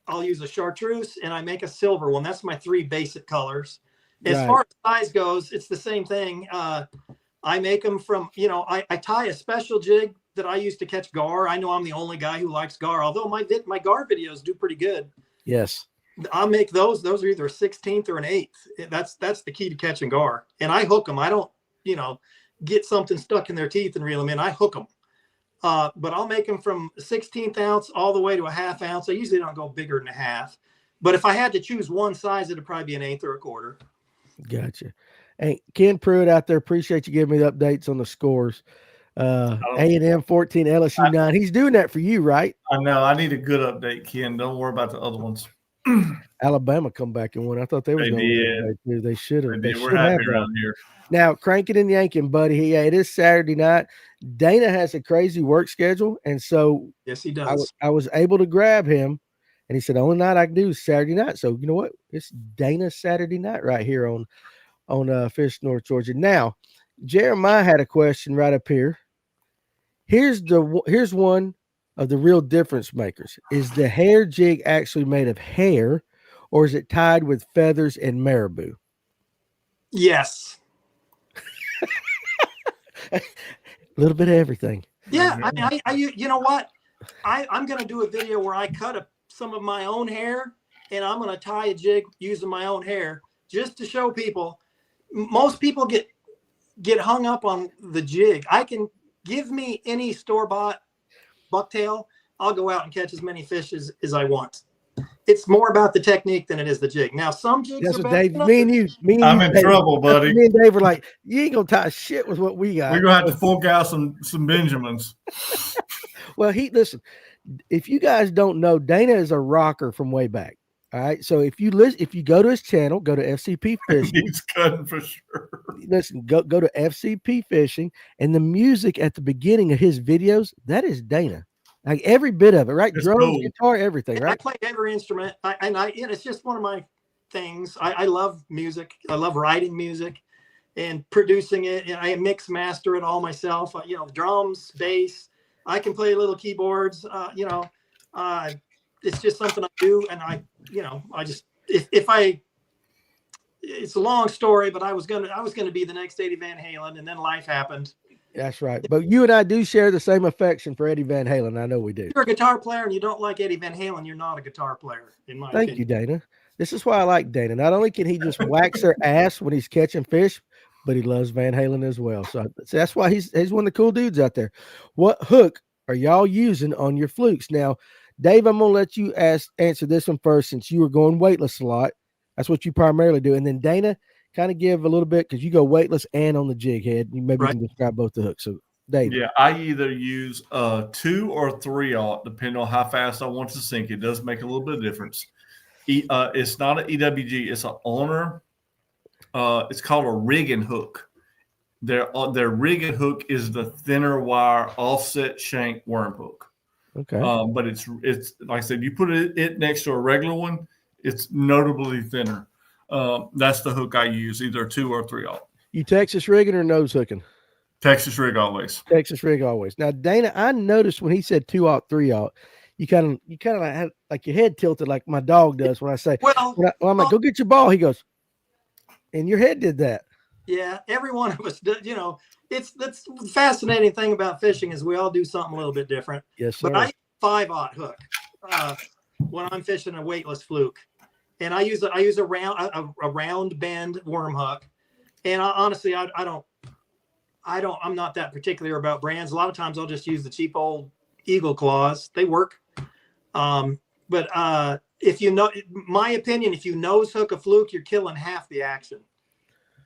I'll use a chartreuse, and I make a silver one. That's my 3 basic colors. As far as size goes, it's the same thing. I make them from, I tie a special jig that I use to catch gar. I know I'm the only guy who likes gar, although my gar videos do pretty good. Yes. I'll make those. Those are either a 16th or an 8th. That's the key to catching gar. And I hook them. I don't, get something stuck in their teeth and reel them in. I hook them. But I'll make them from 1/16 ounce all the way to a 1/2 ounce. I usually don't go bigger than a 1/2. But if I had to choose one size, it'd probably be an 1/8 or a 1/4. Gotcha. Hey, Ken Pruitt out there, appreciate you giving me the updates on the scores. A&M 14, LSU 9. He's doing that for you, right? I know. I need a good update, Ken. Don't worry about the other ones. Alabama come back and win. I thought they were going to win. They should have. We're happy around here. Now, cranking and yanking, buddy. It is Saturday night. Dana has a crazy work schedule, and so yes, he does. I was able to grab him, and he said, the only night I can do is Saturday night. So you know what? It's Dana's Saturday night right here on Fish North Georgia. Now, Jeremiah had a question right up here. Here's one of the real difference makers. Is the hair jig actually made of hair, or is it tied with feathers and marabou? Yes. A little bit of everything. Yeah, I you know what? I'm going to do a video where I cut some of my own hair, and I'm going to tie a jig using my own hair just to show people. Most people get hung up on the jig. I can give me any store-bought bucktail. I'll go out and catch as many fish as I want. It's more about the technique than it is the jig. Now, some jigs That's are what better Dave, than me and you, I'm in trouble, buddy. Me and Dave were like, you ain't gonna tie shit with what we got. We're gonna have to fork out some Benjamins. Well, listen. If you guys don't know, Dana is a rocker from way back. All right. So if you go to his channel, go to FCP Fishing. He's cutting for sure. Listen, go to FCP Fishing, and the music at the beginning of his videos, that is Dana. Like every bit of it, right? It's Drums, cool. guitar, everything, right? I play every instrument. It's just one of my things. I love music. I love writing music and producing it. And I mix master it all myself. Drums, bass. I can play little keyboards. It's just something I do. And it's a long story, but I was gonna be the next Eddie Van Halen, and then life happened. That's right. But you and I do share the same affection for Eddie Van Halen. I know we do. If you're a guitar player and you don't like Eddie Van Halen, you're not a guitar player, in my opinion. Thank you, Dana. This is why I like Dana. Not only can he just wax their ass when he's catching fish, but he loves Van Halen as well. So that's why he's one of the cool dudes out there. What hook are y'all using on your flukes? Now, Dave, I'm gonna let you answer this one first, since you were going weightless a lot. That's what you primarily do. And then Dana, kind of give a little bit, because you go weightless and on the jig head. You maybe can describe both the hooks. So Dave. Yeah, I either use 2 or 3/0, depending on how fast I want to sink. It does make a little bit of difference. It's not an EWG, it's an owner. It's called a rigging hook. Their rigging hook is the thinner wire offset shank worm hook. Okay. But it's like I said, you put it next to a regular one, it's notably thinner. That's the hook I use, either 2 or 3/0. You Texas rigging or nose hooking? Texas rig always. Texas rig always. Now, Dana, I noticed when he said 2/0, 3/0, you kind of had like your head tilted like my dog does when I say, well, I'm like, go get your ball. He goes, and your head did that. Yeah, every one of us, that's the fascinating thing about fishing is we all do something a little bit different. Yes, sir. But I use 5/0 hook when I'm fishing a weightless fluke, and I use a round bend worm hook. And honestly, I'm not that particular about brands. A lot of times I'll just use the cheap old Eagle Claws. They work. But if my opinion, if you nose hook a fluke, you're killing half the action.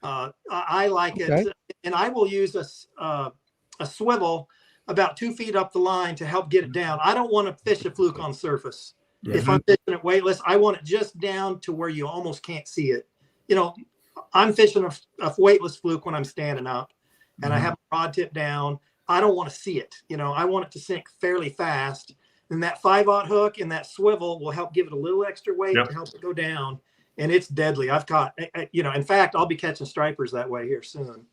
I like it, and I will use a swivel about 2 feet up the line to help get it down. I don't want to fish a fluke on surface. Yeah. If I'm fishing it weightless, I want it just down to where you almost can't see it. I'm fishing a weightless fluke when I'm standing up, and I have a rod tip down. I don't want to see it. I want it to sink fairly fast. And that 5/0 hook and that swivel will help give it a little extra weight to help it go down. And it's deadly. I've caught, in fact, I'll be catching stripers that way here soon.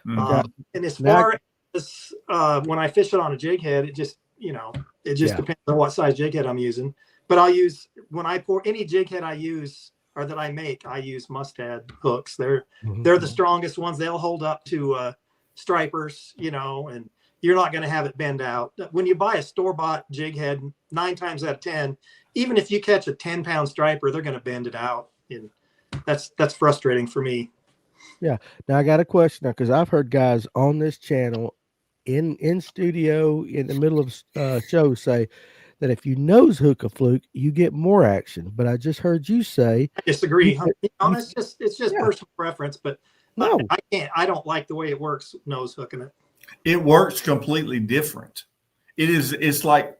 And as far as when I fish it on a jig head, it just depends on what size jig head I'm using. But when I pour any jig head I use or that I make, I use mustad hooks. They're the strongest ones. They'll hold up to stripers, and you're not going to have it bend out. When you buy a store-bought jig head, 9 times out of 10, even if you catch a 10-pound striper, they're going to bend it out. And that's frustrating for me. Yeah. Now I got a question now, because I've heard guys on this channel in studio in the middle of shows say that if you nose hook a fluke, you get more action. But I just heard you say I disagree. It's just personal preference, but no, I can't. I don't like the way it works nose hooking it. It works completely different. It's like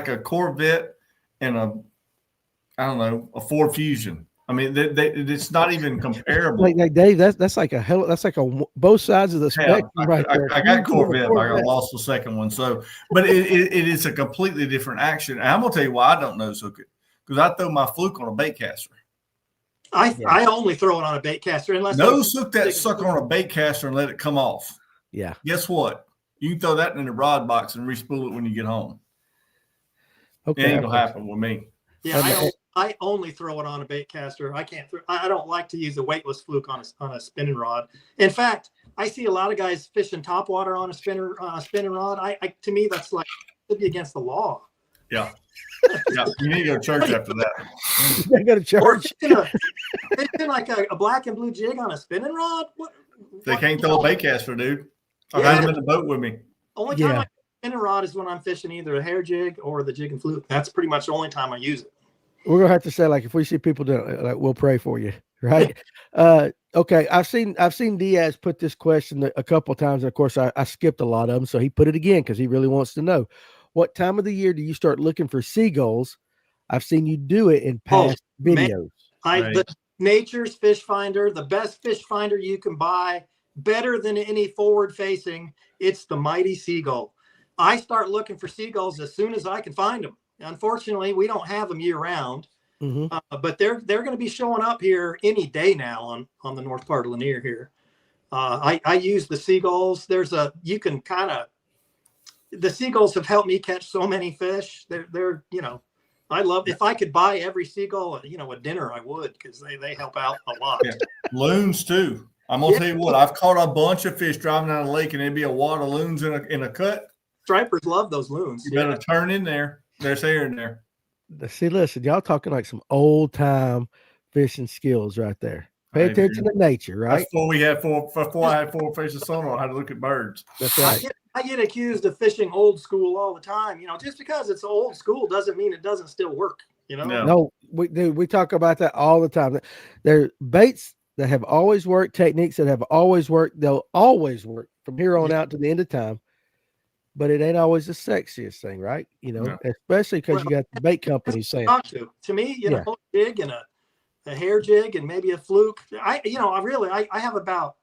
a Corvette and a Ford Fusion. I mean, it's not even comparable. Like Dave, that's like both sides of the spectrum right there. I got Corvette. I lost the second one. So, but it is a completely different action. And I'm gonna tell you why I don't nose hook it, because I throw my fluke on a bait caster. I only throw it on a bait caster unless nose hook that sucker on a bait caster and let it come off. Yeah. Guess what? You can throw that in the rod box and respool it when you get home. Okay. It ain't gonna happen with me. Yeah, I only throw it on a bait caster. I don't like to use a weightless fluke on a spinning rod. In fact, I see a lot of guys fishing topwater on a spinning rod. To me, that's like should be against the law. Yeah. Yeah. You need to go to church after that. You go to church. Fishing like a black and blue jig on a spinning rod. They can't throw a bait caster, dude. I've had them in the boat with me. Only time I spinning rod is when I'm fishing either a hair jig or the jig and fluke. That's pretty much the only time I use it. We're gonna have to say, like, if we see people doing it, like, we'll pray for you, right? Okay. I've seen Diaz put this question a couple of times, and of course I skipped a lot of them, so he put it again because he really wants to know, what time of the year do you start looking for seagulls? I've seen you do it in past videos. The Nature's Fish Finder, the best fish finder you can buy, better than any forward facing. It's the Mighty Seagull. I start looking for seagulls as soon as I can find them. Unfortunately, we don't have them year round, but they're going to be showing up here any day now on the north part of Lanier here. I use the seagulls. The seagulls have helped me catch so many fish. They're I love, if I could buy every seagull, a dinner, I would, because they help out a lot. Yeah. Loons too. I'm gonna tell you what, I've caught a bunch of fish driving down the lake, and there'd be a wad of loons in a cut. Stripers love those loons. You better turn in there. There's hair in there. See, listen, y'all talking like some old time fishing skills right there. Pay attention to nature, right? That's before I had four fish of sonar, I had to look at birds. That's right. I get accused of fishing old school all the time. Just because it's old school doesn't mean it doesn't still work. No, we talk about that all the time. There are baits that have always worked, techniques that have always worked. They'll always work from here on out to the end of time. But it ain't always the sexiest thing, right? Especially because you got the bait companies saying. To me, a jig and a hair jig and maybe a fluke. I have about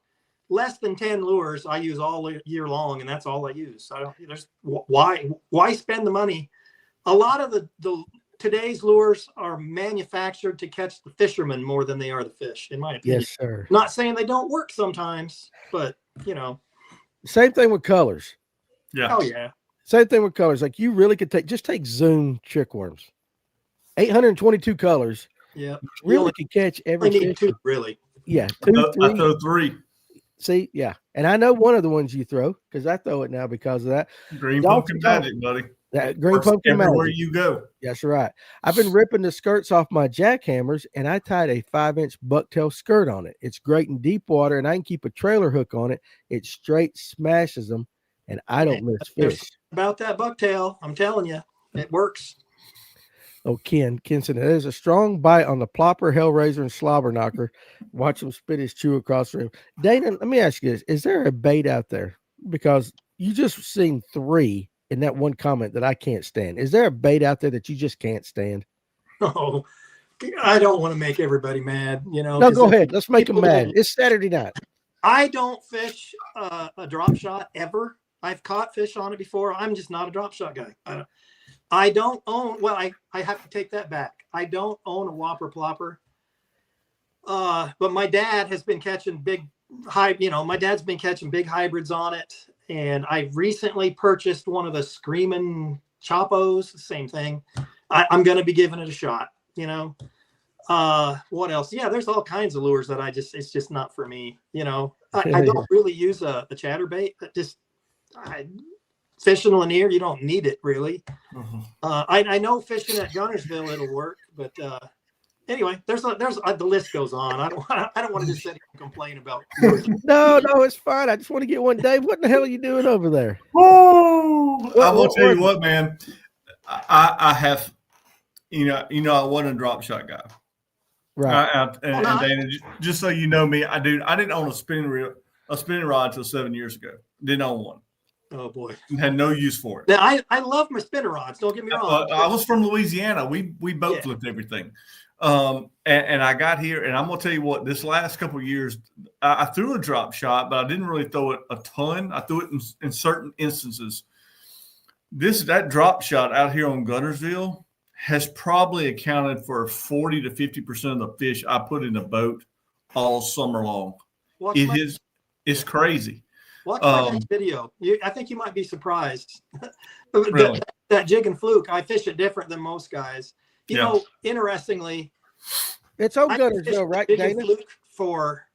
less than 10 lures I use all year long, and that's all I use. Why spend the money? A lot of the today's lures are manufactured to catch the fishermen more than they are the fish, in my opinion. Yes, sir. Not saying they don't work sometimes, but Same thing with colors. Yeah. Oh yeah. Same thing with colors. Like you really could take Zoom trick worms. 822 colors. Yeah. Really could catch every fish. Need two, really. Yeah. Two, three. I throw three. See, yeah. And I know one of the ones you throw because I throw it now because of that. Green pumpkin magic, buddy. That green pumpkin magic. Everywhere you go. That's right. I've been ripping the skirts off my jackhammers, and I tied a 5-inch bucktail skirt on it. It's great in deep water, and I can keep a trailer hook on it. It straight smashes them, and I don't miss fish. About that bucktail, I'm telling you, it works. Oh, Ken said there's a strong bite on the plopper, hellraiser, and slobber knocker. Watch him spit his chew across the room. Dana, let me ask you this. Is there a bait out there? Because you just seen 3 in that one comment that I can't stand. Is there a bait out there that you just can't stand? Oh, I don't want to make everybody mad, No, go ahead. Let's make them mad. It's Saturday night. I don't fish a drop shot ever. I've caught fish on it before. I'm just not a drop shot guy. I don't own, I have to take that back. I don't own a whopper plopper. But my dad has been catching my dad's been catching big hybrids on it. And I recently purchased one of the Screaming Chopos, same thing. I'm going to be giving it a shot, What else? Yeah, there's all kinds of lures that it's just not for me, I don't really use a chatterbait. Fishing Lanier, you don't need it really. Mm-hmm. I know fishing at Gunnersville it'll work, but anyway, there's the list goes on. I don't want to just sit here and complain about. No, it's fine. I just want to get one. Dave, what the hell are you doing over there? Oh, I will tell you what, man. I have, I wasn't a drop shot guy, right? And Dana, just so you know me, I didn't own a spinning rod until 7 years ago. Didn't own one. Oh boy, had no use for it. Now I love my spinner rods. Don't get me wrong. I was from Louisiana. We boat flipped everything. And I got here, and I'm gonna tell you what. This last couple of years, I threw a drop shot, but I didn't really throw it a ton. I threw it in certain instances. That drop shot out here on Gunnersville has probably accounted for 40 to 50% of the fish I put in the boat all summer long. It's crazy. Watch my next video. I think you might be surprised. Really? that jig and fluke, I fish it different than most guys. Interestingly, it's on Gunnersville, right, Dana? Fluke for,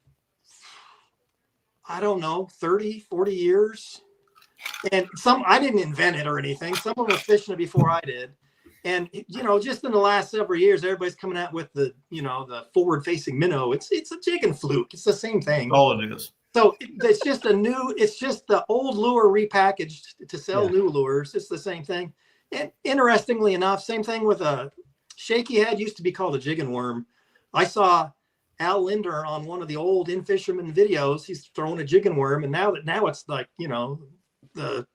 I don't know, 30, 40 years. And I didn't invent it or anything. Someone was fishing it before I did. And, just in the last several years, everybody's coming out with the forward-facing minnow. It's a jig and fluke. It's the same thing. All it is. So it's just the old lure repackaged to sell new lures. It's the same thing. And interestingly enough, same thing with a shaky head used to be called a jigging worm. I saw Al Linder on one of the old In Fisherman videos. He's throwing a jigging worm, and now it's like, the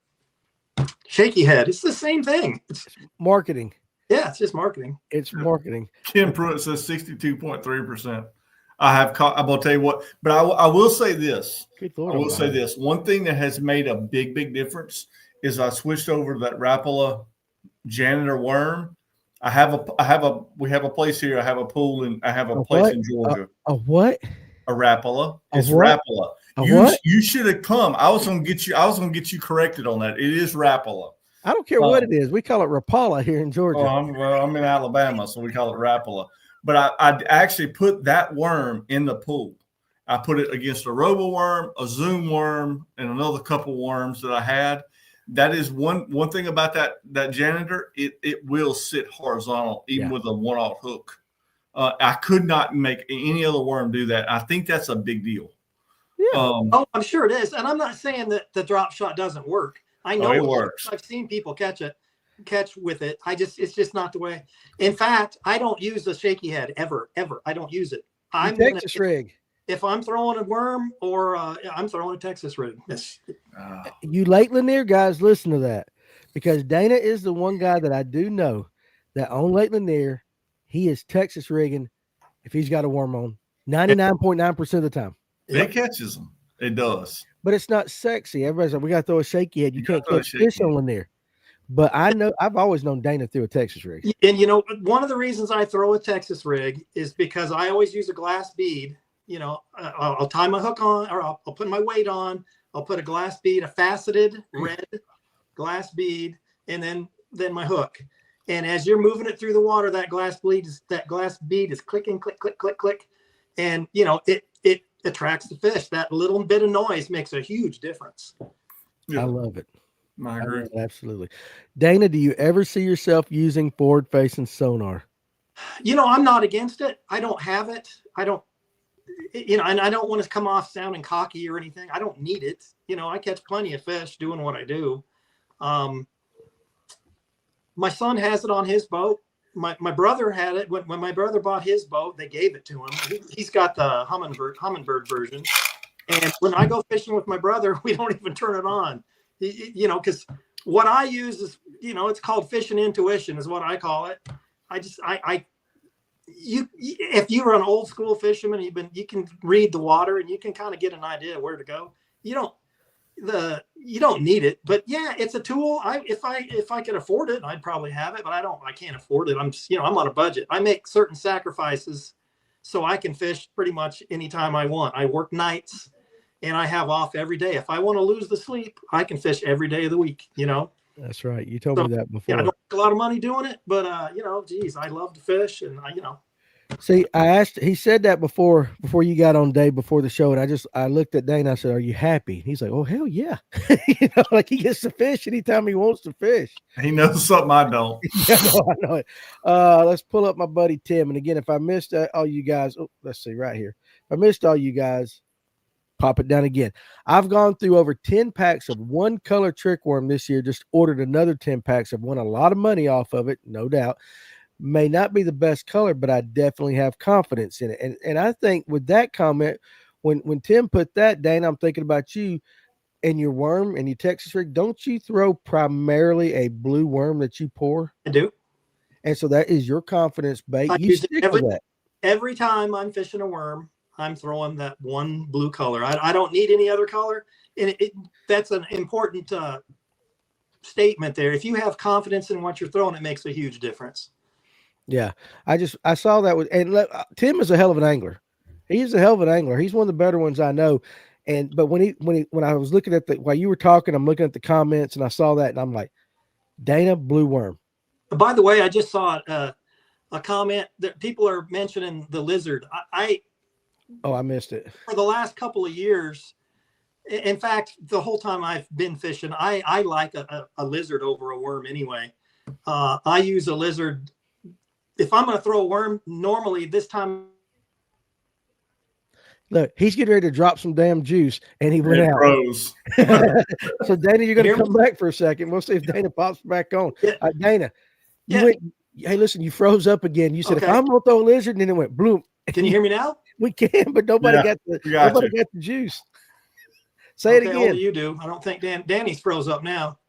shaky head. It's the same thing. It's marketing. Yeah, it's just marketing. It's marketing. Ken Pruitt says 62.3%. I'm going to tell you what, but I will say this. Say this. One thing that has made a big, big difference is I switched over to that Rapala janitor worm. We have a place here. I have a pool and I have a place in Georgia. A what? A Rapala. It's Rapala. You should have come. I was going to get you corrected on that. It is Rapala. I don't care what it is. We call it Rapala here in Georgia. I'm in Alabama, so we call it Rapala. But I actually put that worm in the pool. I put it against a robo worm, a Zoom worm, and another couple worms that I had. That is one thing about that janitor. It will sit horizontal even with a 1/0 hook. I could not make any other worm do that. I think that's a big deal. Yeah. I'm sure it is. And I'm not saying that the drop shot doesn't work. I know it works. I've seen people catch with it. It's just not the way. In fact, I don't use the shaky head ever. I don't use it. I'm Texas rig. If I'm throwing a worm or I'm throwing a Texas rig. You late Lanier guys, listen to that, because Dana is the one guy that I do know that on Lake Lanier, he is Texas rigging if he's got a worm on 99.9% of the time. It catches them. It does. But it's not sexy. Everybody's like, we got to throw a shaky head. You can't catch fish on Lanier. But I know I've always known Dana through a Texas rig. And one of the reasons I throw a Texas rig is because I always use a glass bead. I'll tie my hook on, or I'll put my weight on. I'll put a glass bead, a faceted red glass bead, and then my hook. And as you're moving it through the water, that glass bead is clicking, click, click, click, click, and it attracts the fish. That little bit of noise makes a huge difference. Yeah. I love it. I agree. Absolutely. Dana, do you ever see yourself using forward-facing sonar? I'm not against it. I don't have it. I don't. And I don't want to come off sounding cocky or anything. I don't need it. I catch plenty of fish doing what I do. My son has it on his boat. My brother had it when my brother bought his boat. They gave it to him. He's got the hummingbird version. And when I go fishing with my brother, we don't even turn it on. Because what I use is, it's called fishing intuition is what I call it. If you were an old school fisherman, you can read the water and you can kind of get an idea of where to go. You don't need it, but yeah, it's a tool. If I could afford it, I'd probably have it, but I can't afford it. I'm on a budget. I make certain sacrifices so I can fish pretty much anytime I want. I work nights and I have off every day. If I want to lose the sleep, I can fish every day of the week, That's right. You told me that before. Yeah, I don't make a lot of money doing it, but geez, I love to fish, and See, I asked. He said that before you got on, Dave, before the show, and I looked at Dane. I said, "Are you happy?" He's like, "Oh hell yeah!" Like he gets to fish anytime he wants to fish. He knows something I don't. Yeah, I know it. Let's pull up my buddy Tim. And again, if I missed all you guys, let's see right here. If I missed all you guys, pop it down again. I've gone through over 10 packs of one color trick worm this year. Just ordered another 10 packs. I've won a lot of money off of it, no doubt. May not be the best color, but I definitely have confidence in it. And I think with that comment, when Tim put that, Dane, I'm thinking about you and your worm and your Texas rig. Don't you throw primarily a blue worm that you pour? I do. And so that is your confidence bait. You stick with that. Every time I'm fishing a worm, I'm throwing that one blue color. I don't need any other color. And that's an important statement there. If you have confidence in what you're throwing, it makes a huge difference. Yeah. I saw that Tim is a hell of an angler. He's a hell of an angler. He's one of the better ones I know. But when I was looking at while you were talking, I'm looking at the comments and I saw that and I'm like, Dana, blue worm. By the way, I just saw a comment that people are mentioning the lizard. I missed it. For the last couple of years, in fact, the whole time I've been fishing, I like a lizard over a worm anyway. I use a lizard. If I'm going to throw a worm, normally this time. Look, he's getting ready to drop some damn juice, and he went out. Froze. So, Dana, you're going to come back for a second. We'll see if Dana pops back on. Yeah. Dana, hey, listen, you froze up again. You said, if I'm going to throw a lizard, and then it went bloom. Can you hear me now? We can, but nobody got the juice. Say it again. Well, you do. I don't think Danny's froze up now.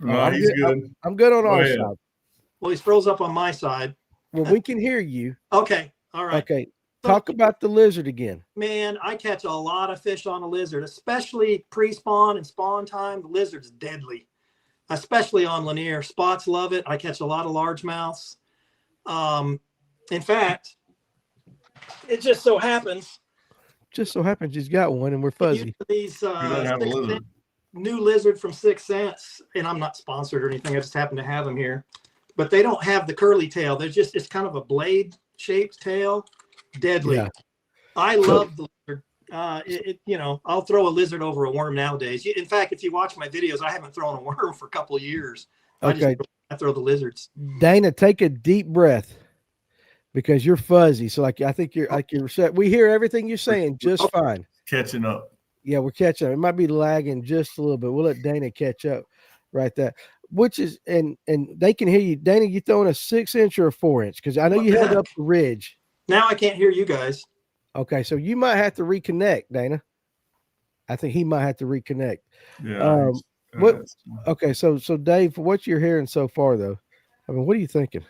No, he's good. I'm good on our side. Well, he's froze up on my side. Well, we can hear you. Okay. All right. Okay. Talk about the lizard again. Man, I catch a lot of fish on a lizard, especially pre-spawn and spawn time. The lizard's deadly, especially on Lanier. Spots love it. I catch a lot of largemouths. In fact, it just so happens he's got one, and we're fuzzy. These new lizard from 6 Cents, and I'm not sponsored or anything. I just happen to have them here. But they don't have the curly tail. It's kind of a blade shaped tail. Deadly. Yeah. I love the lizard. I'll throw a lizard over a worm nowadays. In fact, if you watch my videos, I haven't thrown a worm for a couple of years. Okay. I throw the lizards. Dana, take a deep breath. because you're fuzzy. So I think you're set. We hear everything you're saying just fine. Catching up. Yeah, we're catching up. It might be lagging just a little bit. We'll let Dana catch up right there. Which is and they can hear you. Dana, you throwing a 6-inch or a 4-inch? Because I know you held up the ridge. Now I can't hear you guys. Okay, so you might have to reconnect, Dana. I think he might have to reconnect. Yeah. Okay, so Dave, what you're hearing so far though, I mean, what are you thinking?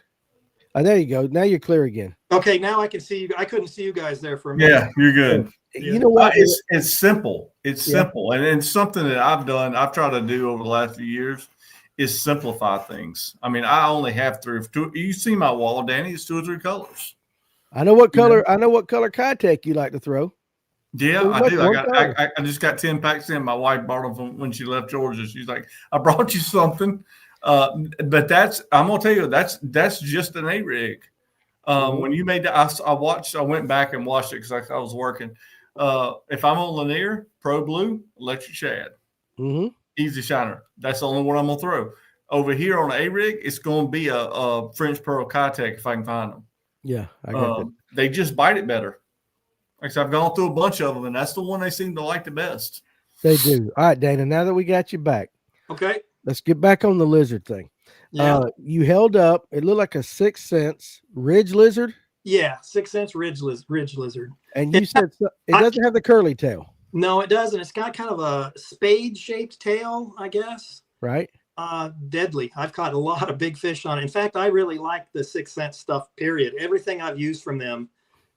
Oh, there you go. Now you're clear again. Okay, now I can see you. I couldn't see you guys there for a minute. Yeah, you're good. You know what? It's simple. It's simple, and something that I've tried to do over the last few years is simplify things. I mean, I only have two. You see my wall, Danny? It's 2 or 3 colors. I know what color. I know what color Kitech you like to throw. Yeah, I do. I just got 10 packs in. My wife bought them from when she left Georgia. She's like, I brought you something. But I'm gonna tell you, that's just an 8-rig. When you made that, I went back and watched it because I was working. If I'm on Lanier, Pro Blue, electric shad, easy shiner. That's the only one I'm gonna throw. Over here on the 8-rig, it's gonna be a French Pearl Kitech if I can find them. Yeah, I got that. They just bite it better. Like I said, I've gone through a bunch of them, and that's the one they seem to like the best. They do. All right, Dana. Now that we got you back, okay, let's get back on the lizard thing. Yeah, you held up. It looked like a 6-cent ridge lizard. Yeah, 6-inch ridge lizard. And you said it doesn't have the curly tail. No, it doesn't. It's got kind of a spade-shaped tail, I guess. Right. Deadly. I've caught a lot of big fish on it. In fact, I really like the 6-cent stuff, period. Everything I've used from them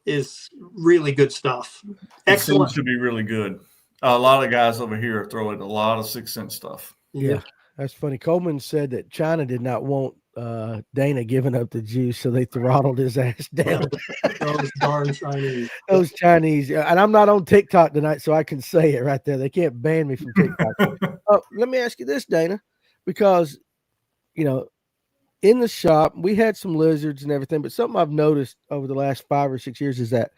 is really good stuff. Excellent. It seems to be really good. A lot of guys over here are throwing a lot of 6-cent stuff. Yeah, that's funny. Coleman said that China did not want Dana giving up the juice, so they throttled his ass down. Those darn Chinese. Those Chinese. And I'm not on TikTok tonight, so I can say it right there. They can't ban me from TikTok. Let me ask you this, Dana, because, in the shop, we had some lizards and everything, but something I've noticed over the last 5 or 6 years is that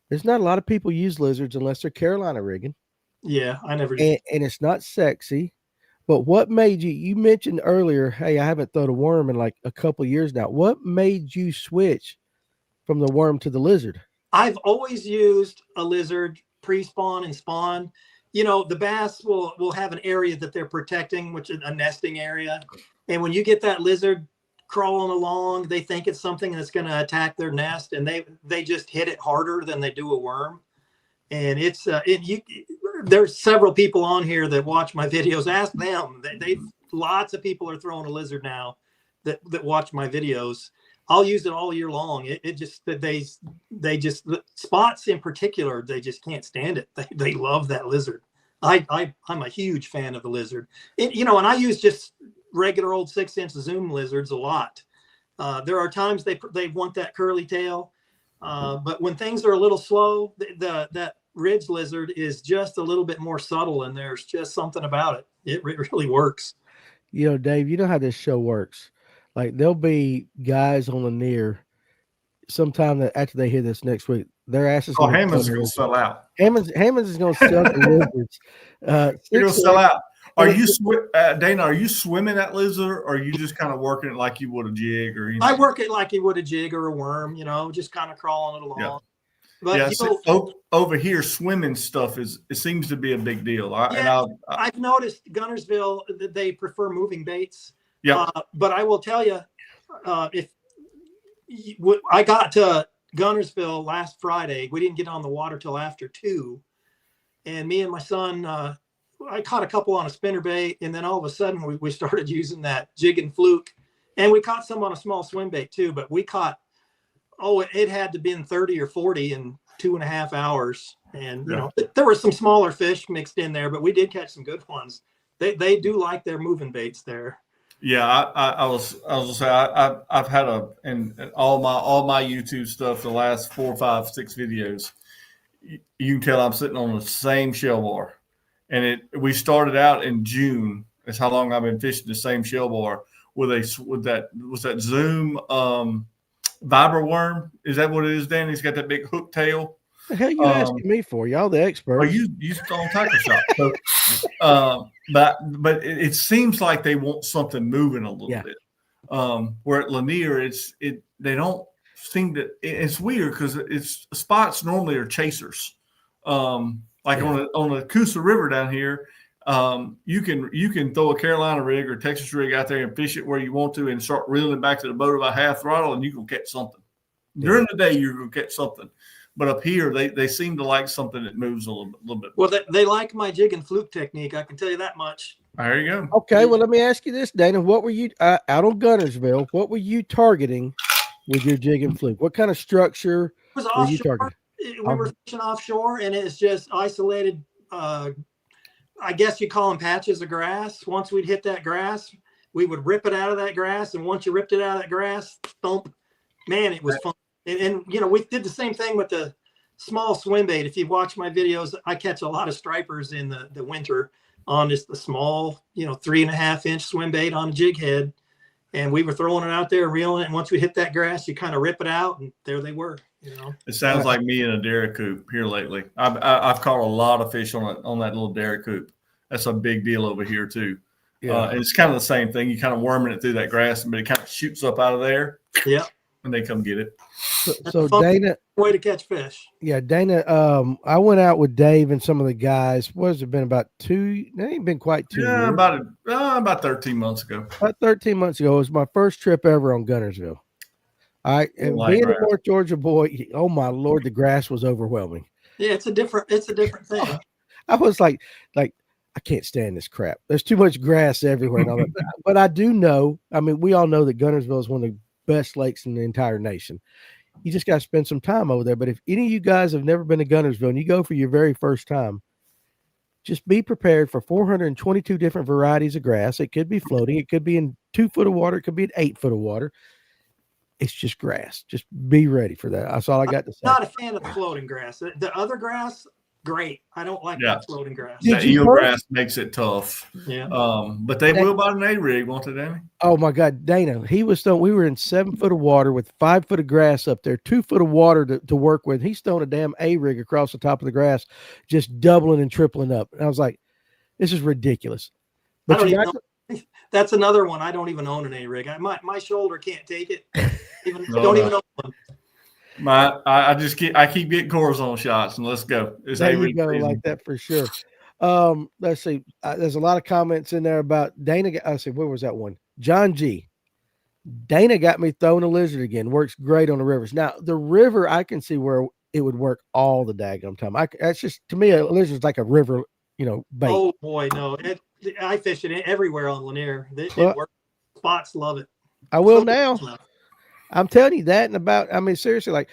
there's not a lot of people use lizards unless they're Carolina rigging. Yeah, I never did. And it's not sexy. But what made you mentioned earlier, hey, I haven't thrown a worm in like a couple of years now. What made you switch from the worm to the lizard? I've always used a lizard pre-spawn and spawn. The bass will have an area that they're protecting, which is a nesting area. And when you get that lizard crawling along, they think it's something that's going to attack their nest, and they just hit it harder than they do a worm. And it's there's several people on here that watch my videos. Ask them. Lots of people are throwing a lizard now that watch my videos. I'll use it all year long. They just spots in particular, they just can't stand it. They love that lizard. I'm a huge fan of the lizard. And I use just regular old 6-inch zoom lizards a lot. There are times they want that curly tail. But when things are a little slow, that ridge lizard is just a little bit more subtle, and there's just something about it. It really works. Dave, you know how this show works. Like, there'll be guys on Lanier sometime that after they hear this next week, their asses. Hammond's going to sell out. Hammond's is going to sell the lizards. You're going to sell out. Are you, Dana? Are you swimming that lizard, or are you just kind of working it like you would a jig or anything? I work it like you would a jig or a worm. Just kind of crawling it along. Yeah. But over here, swimming stuff it seems to be a big deal. I've noticed Gunnersville that they prefer moving baits. Yeah. But I will tell you, if I got to Gunnersville last Friday, we didn't get on the water till after 2, and me and my son, I caught a couple on a spinnerbait, and then all of a sudden we started using that jig and fluke, and we caught some on a small swim bait too. But we caught, it had to be in 30 or 40 in 2.5 hours, and there were some smaller fish mixed in there, but we did catch some good ones. They do like their moving baits there. Yeah, I was gonna say I've had and all my YouTube stuff, the last 4, 5, 6 videos, you can tell I'm sitting on the same shell bar, and we started out in June. That's how long I've been fishing the same shell bar with that Zoom vibra worm. Is that what it is, Danny? He's got that big hook tail. The hell you asking me for? Y'all the experts. Well, you on tackle shop. So, but it seems like they want something moving a little bit. Where at Lanier, they don't seem to. It's weird because it's spots normally are chasers. Like on the Coosa River down here, you can throw a Carolina rig or Texas rig out there and fish it where you want to and start reeling back to the boat about half throttle and you can catch something. Yeah. During the day, you're going to catch something. But up here, they seem to like something that moves a little bit. Well, they like my jig and fluke technique. I can tell you that much. There you go. Okay, well, let me ask you this, Dana. What were you out on Guntersville? What were you targeting with your jig and fluke? What kind of structure were you targeting? We were fishing offshore, and it's just isolated. I guess you call them patches of grass. Once we'd hit that grass, we would rip it out of that grass, and once you ripped it out of that grass, thump. Man, it was fun. And we did the same thing with the small swim bait. If you watch my videos, I catch a lot of stripers in the winter on just the small, 3.5-inch swim bait on a jig head. And we were throwing it out there, reeling it. And once we hit that grass, you kind of rip it out, and there they were. It sounds like me in a derrick coop here lately. I've caught a lot of fish on that little derrick coop. That's a big deal over here too. Yeah, and it's kind of the same thing. You kind of worming it through that grass, but it kind of shoots up out of there. Yeah. And they come get it. So Dana, way to catch fish. Yeah, Dana. I went out with Dave and some of the guys. What has it been, about 2? It ain't been quite 2 years. About 13 months ago. About 13 months ago, it was my first trip ever on Guntersville. And being a North Georgia boy, oh my Lord, the grass was overwhelming. Yeah, it's a different thing. I was like I can't stand this crap. There's too much grass everywhere. And all that. But I do know. I mean, we all know that Guntersville is one of the best lakes in the entire nation. You just got to spend some time over there. But if any of you guys have never been to Guntersville and you go for your very first time, just be prepared for 422 different varieties of grass. It could be floating. It could be in 2 foot of water. It could be in 8 foot of water. It's just grass. Just be ready for that. That's all I got to say. I'm not a fan of the floating grass. The other grass, great. I don't like that floating grass. That eel grass makes it tough. Yeah. But they will buy an A-rig, won't they, Danny? Oh my God, Dana. We were in 7 foot of water with 5 foot of grass up there, 2 foot of water to work with. He's throwing a damn A-rig across the top of the grass, just doubling and tripling up. And I was like, this is ridiculous. But that's another one. I don't even own an A-rig. My shoulder can't take it. Even own one. I keep getting Corazon shots, and let's go. There you go, like that for sure. Let's see. There's a lot of comments in there about Dana. I see. Where was that one? John G. Dana got me throwing a lizard again. Works great on the rivers. Now the river, I can see where it would work all the daggum time. That's just, to me, a lizard's like a river, bait. Oh boy, no. I fish it everywhere on Lanier. It works. Spots love it. I will now. I'm telling you that, and seriously, like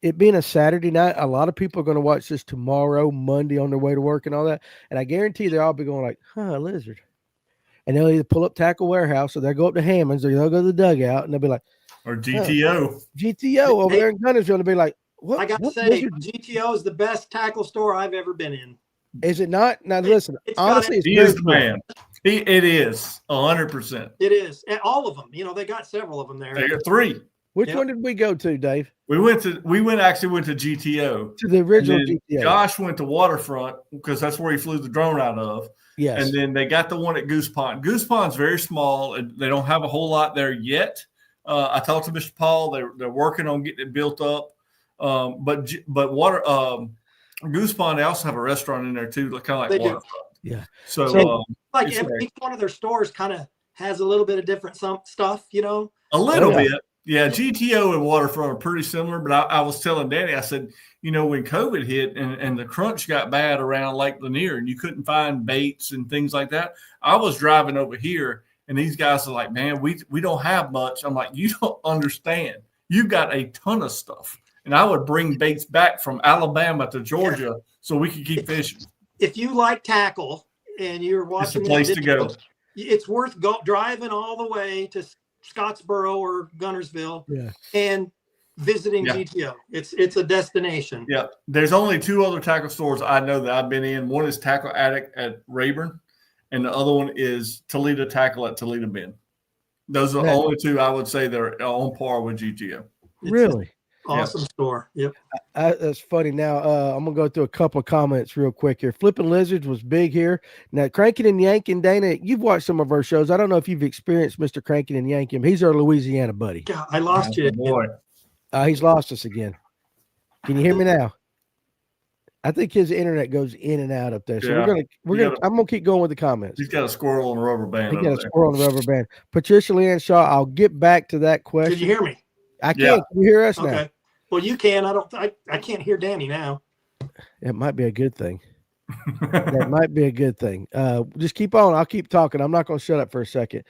it being a Saturday night, a lot of people are going to watch this tomorrow, Monday on their way to work and all that. And I guarantee they'll all be going like, lizard. And they'll either pull up Tackle Warehouse or they'll go up to Hammond's or they'll go to the dugout and they'll be like, or GTO. GTO over there in Guntersville. They'll be like, what? I got to say, lizard? GTO is the best tackle store I've ever been in. Is it not? Now, listen, honestly, he is the man. It is 100%. It is. And all of them. They got several of them there. There are 3. Which one did we go to, Dave? We went to GTO. To the original GTO. Josh went to Waterfront because that's where he flew the drone out of. Yes. And then they got the one at Goose Pond. Goose Pond's very small, and they don't have a whole lot there yet. I talked to Mr. Paul. They're working on getting it built up. But Goose Pond, they also have a restaurant in there too, kind of like Waterfront. Yeah. So each one of their stores kind of has a little bit of different stuff, A little bit. Yeah, GTO and Waterfront are pretty similar, but I was telling Danny, I said, when COVID hit and the crunch got bad around Lake Lanier and you couldn't find baits and things like that, I was driving over here and these guys are like, man, we don't have much. I'm like, you don't understand. You've got a ton of stuff. And I would bring baits back from Alabama to Georgia so we could keep fishing. If you like tackle and you're watching, it's a place to go. It's worth driving all the way to Scottsboro or Guntersville and visiting GTO. It's a destination. Yeah. There's only 2 other tackle stores I know that I've been in. One is Tackle Attic at Rayburn, and the other one is Toledo Tackle at Toledo Bend. Those are the only 2 I would say they're on par with GTO. Really? Awesome store. Yep. That's funny. Now, I'm going to go through a couple of comments real quick here. Flipping Lizards was big here. Now, Cranking and Yanking, Dana, you've watched some of our shows. I don't know if you've experienced Mr. Cranking and Yanking. He's our Louisiana buddy. God, I lost you. Boy. He's lost us again. Can you hear me now? I think his internet goes in and out up there. So I'm gonna keep going with the comments. He's got a squirrel on a rubber band. He got a squirrel on the rubber band. Patricia Leanne Shaw, I'll get back to that question. Can you hear me? I can. Yeah. Can you hear us now? Okay. Well, you can. I can't hear Danny now. It might be a good thing. That might be a good thing. Just keep on. I'll keep talking. I'm not going to shut up for a second.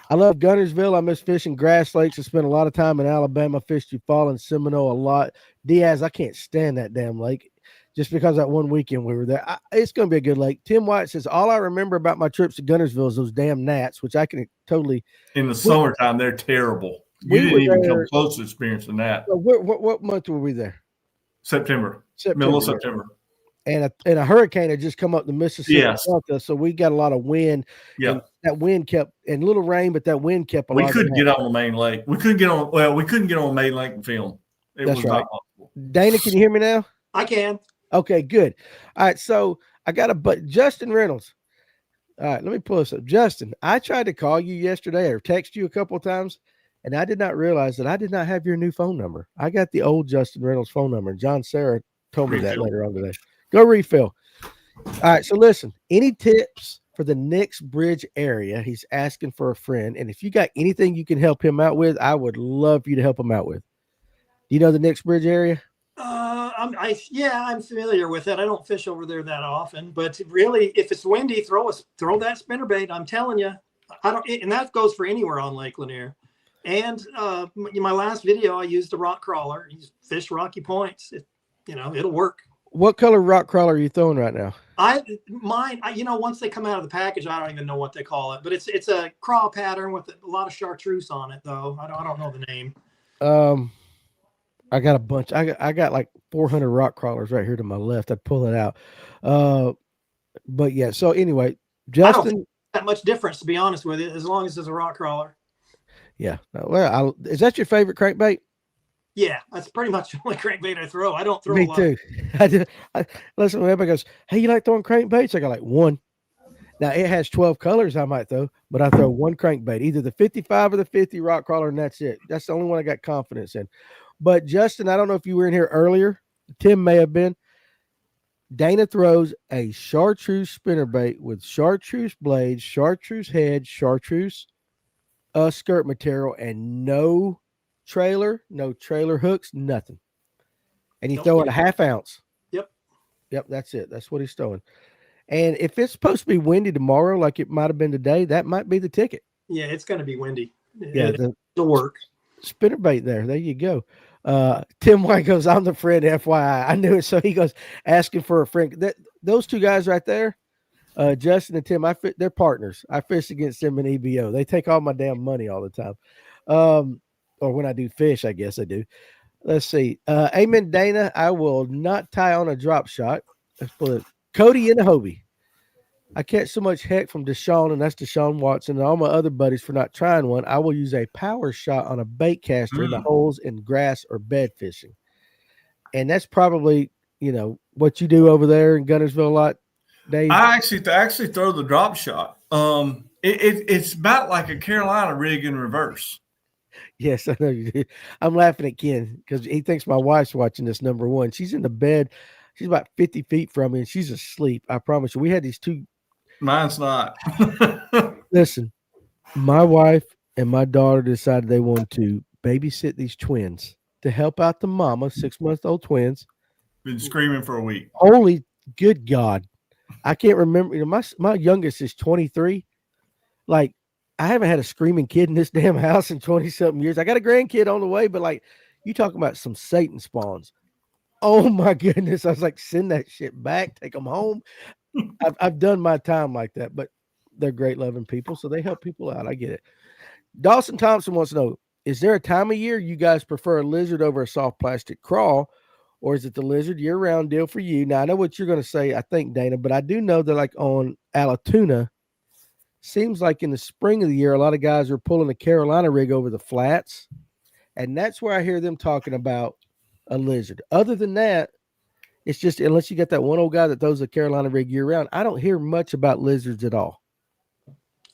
I love Gunnersville. I miss fishing Grass Lakes. I spent a lot of time in Alabama. Fished Eufaula and Seminole a lot. Diaz, I can't stand that damn lake. Just because that one weekend we were there. It's going to be a good lake. Tim White says, all I remember about my trips to Gunnersville is those damn gnats, which I can totally. In the summertime, they're terrible. You didn't even come close to experiencing that. What month were we there? September. Middle of September. And a hurricane had just come up the Mississippi Delta, so we got a lot of wind. Yeah, that wind kept and little rain, but that wind kept. We couldn't get on the main lake. We couldn't get on. Well, we couldn't get on the main lake and film. That's right. Not possible. Dana, can you hear me now? I can. Okay, good. All right, so I got Justin Reynolds. All right, let me pull this up. Justin, I tried to call you yesterday or text you a couple of times, and I did not realize that I did not have your new phone number. I got the old Justin Reynolds phone number. John Sarah told me that later on today. Go refill. All right, so listen, any tips for the Nix Bridge area? He's asking for a friend, and if you got anything you can help him out with, I would love for you to help him out with. Do you know the Nix Bridge area? I'm familiar with it. I don't fish over there that often, but really, if it's windy, throw that spinnerbait. I'm telling you, and that goes for anywhere on Lake Lanier. And in my last video, I used a rock crawler. You fish rocky points. It'll work. What color rock crawler are you throwing right now? Once they come out of the package, I don't even know what they call it, but it's a craw pattern with a lot of chartreuse on it, though. I don't know the name. I got a bunch. I got like 400 rock crawlers right here to my left. I'd pull it out. But yeah. So anyway, Justin, I don't think that much difference, to be honest with you, as long as it's a rock crawler. Yeah. Well, is that your favorite crankbait? Yeah, that's pretty much the only crankbait I throw. I don't throw a lot. Me too. Listen, when everybody goes, hey, you like throwing crankbaits? I got like one. Now, it has 12 colors I might throw, but I throw one crankbait, either the 55 or the 50 rock crawler, and that's it. That's the only one I got confidence in. But, Justin, I don't know if you were in here earlier. Tim may have been. Dana throws a chartreuse spinnerbait with chartreuse blades, chartreuse head, chartreuse skirt material, and no trailer hooks, nothing. And you throw it a half ounce. Yep, that's it. That's what he's throwing. And if it's supposed to be windy tomorrow, like it might have been today, that might be the ticket. Yeah, it's going to be windy. Yeah, it'll work. Spinnerbait there. There you go. Tim White goes, I'm the friend, FYI. I knew it. So he goes, asking for a friend. Those two guys right there, Justin and Tim, they're partners. I fish against them in EBO. They take all my damn money all the time. Or when I do fish, I guess I do. Let's see. Amen, Dana. I will not tie on a drop shot. Let's put it. Cody in the Hobie. I catch so much heck from Deshaun, and that's Deshaun Watson, and all my other buddies for not trying one. I will use a power shot on a bait caster in the holes in grass or bed fishing. And that's probably, what you do over there in Gunnersville a lot, Dave. I actually throw the drop shot. It's about like a Carolina rig in reverse. Yes, I know you do. I'm laughing at Ken because he thinks my wife's watching this, number one. She's in the bed. She's about 50 feet from me, and she's asleep. I promise you. We had these two. Mine's not. Listen, my wife and my daughter decided they wanted to babysit these twins to help out the mama, 6-month-old twins. Been screaming for a week. Holy good God. I can't remember. My youngest is 23. Like, I haven't had a screaming kid in this damn house in 20-something years. I got a grandkid on the way, but, like, you talking about some Satan spawns. Oh, my goodness. I was like, send that shit back. Take them home. I've done my time like that, but they're great loving people, so they help people out. I get it. Dawson Thompson wants to know, is there a time of year you guys prefer a lizard over a soft plastic crawl, or is it the lizard year-round deal for you? Now, I know what you're going to say, I think, Dana, but I do know that, like, on Allatoona, seems like in the spring of the year, a lot of guys are pulling a Carolina rig over the flats, and that's where I hear them talking about a lizard. Other than that, it's just, unless you got that one old guy that throws a Carolina rig year-round, I don't hear much about lizards at all.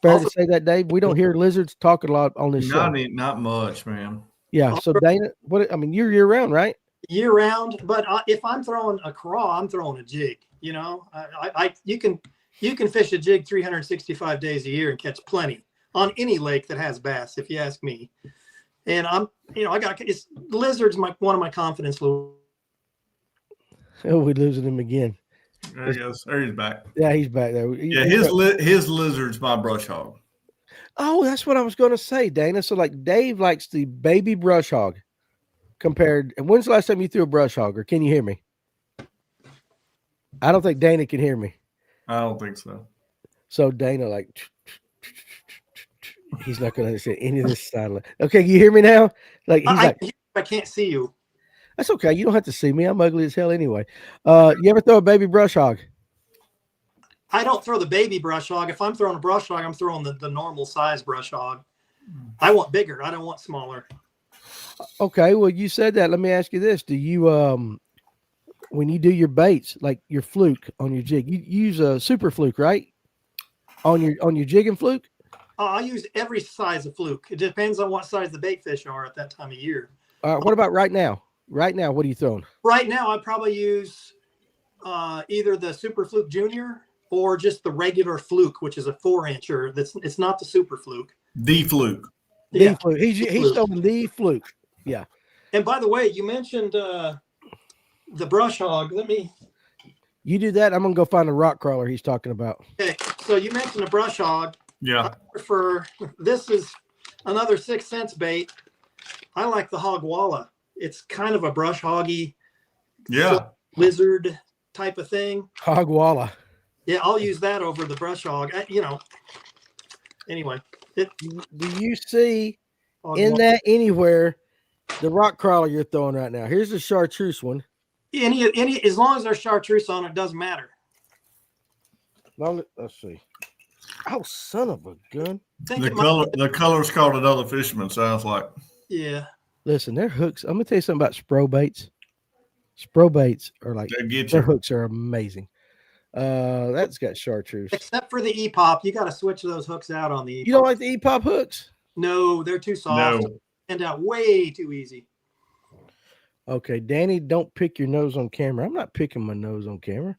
Fair to say that, Dave? We don't hear lizards talking a lot on this show. Not much, man. Yeah. So Dana, what I mean, you're year round, right? Year round, but if I'm throwing a craw, I'm throwing a jig. You know, you can fish a jig 365 days a year and catch plenty on any lake that has bass, if you ask me. And it's lizards. One of my confidence lures. Oh, we're losing him again. There he goes. There he's back. Yeah, he's back there. Yeah, his lizard's my brush hog. Oh, that's what I was going to say, Dana. So, like, Dave likes the baby brush hog compared. And when's the last time you threw a brush hog, or can you hear me? I don't think Dana can hear me. I don't think so. So Dana, like, he's not going to understand any of this silent. Okay, you hear me now? Like, he's I can't see you. That's okay. You don't have to see me. I'm ugly as hell anyway. You ever throw a baby brush hog? I don't throw the baby brush hog. If I'm throwing a brush hog, I'm throwing the normal size brush hog. I want bigger. I don't want smaller. Okay. Well, you said that. Let me ask you this. Do you, when you do your baits, like your fluke on your jig, you use a super fluke, right? On your jig and fluke? I use every size of fluke. It depends on what size the bait fish are at that time of year. What about right now? Right now, what are you throwing? Right now, I probably use either the Super Fluke Junior or just the regular fluke, which is a 4-incher. It's not the Super Fluke. The fluke. The fluke. He's throwing the fluke. Yeah. And by the way, you mentioned the brush hog. You do that. I'm gonna go find a rock crawler he's talking about. Okay. So you mentioned a brush hog. Yeah. This is another 6 cents bait. I like the hog walla. It's kind of a brush hoggy, lizard type of thing. Hog walla. Yeah, I'll use that over the brush hog. Anyway. Do you see in that anywhere the rock crawler you're throwing right now? Here's the chartreuse one. As long as there's chartreuse on it, doesn't matter. Let's see. Oh, son of a gun. The color's called another fisherman, sounds like. Yeah. Listen, their hooks. I'm gonna tell you something about spro baits. Spro baits are like their hooks are amazing. That's got chartreuse. Except for the E-pop, you got to switch those hooks out on the E-pop. You don't like the E-pop hooks? No, they're too soft. No. And out way too easy. Okay, Danny, don't pick your nose on camera. I'm not picking my nose on camera.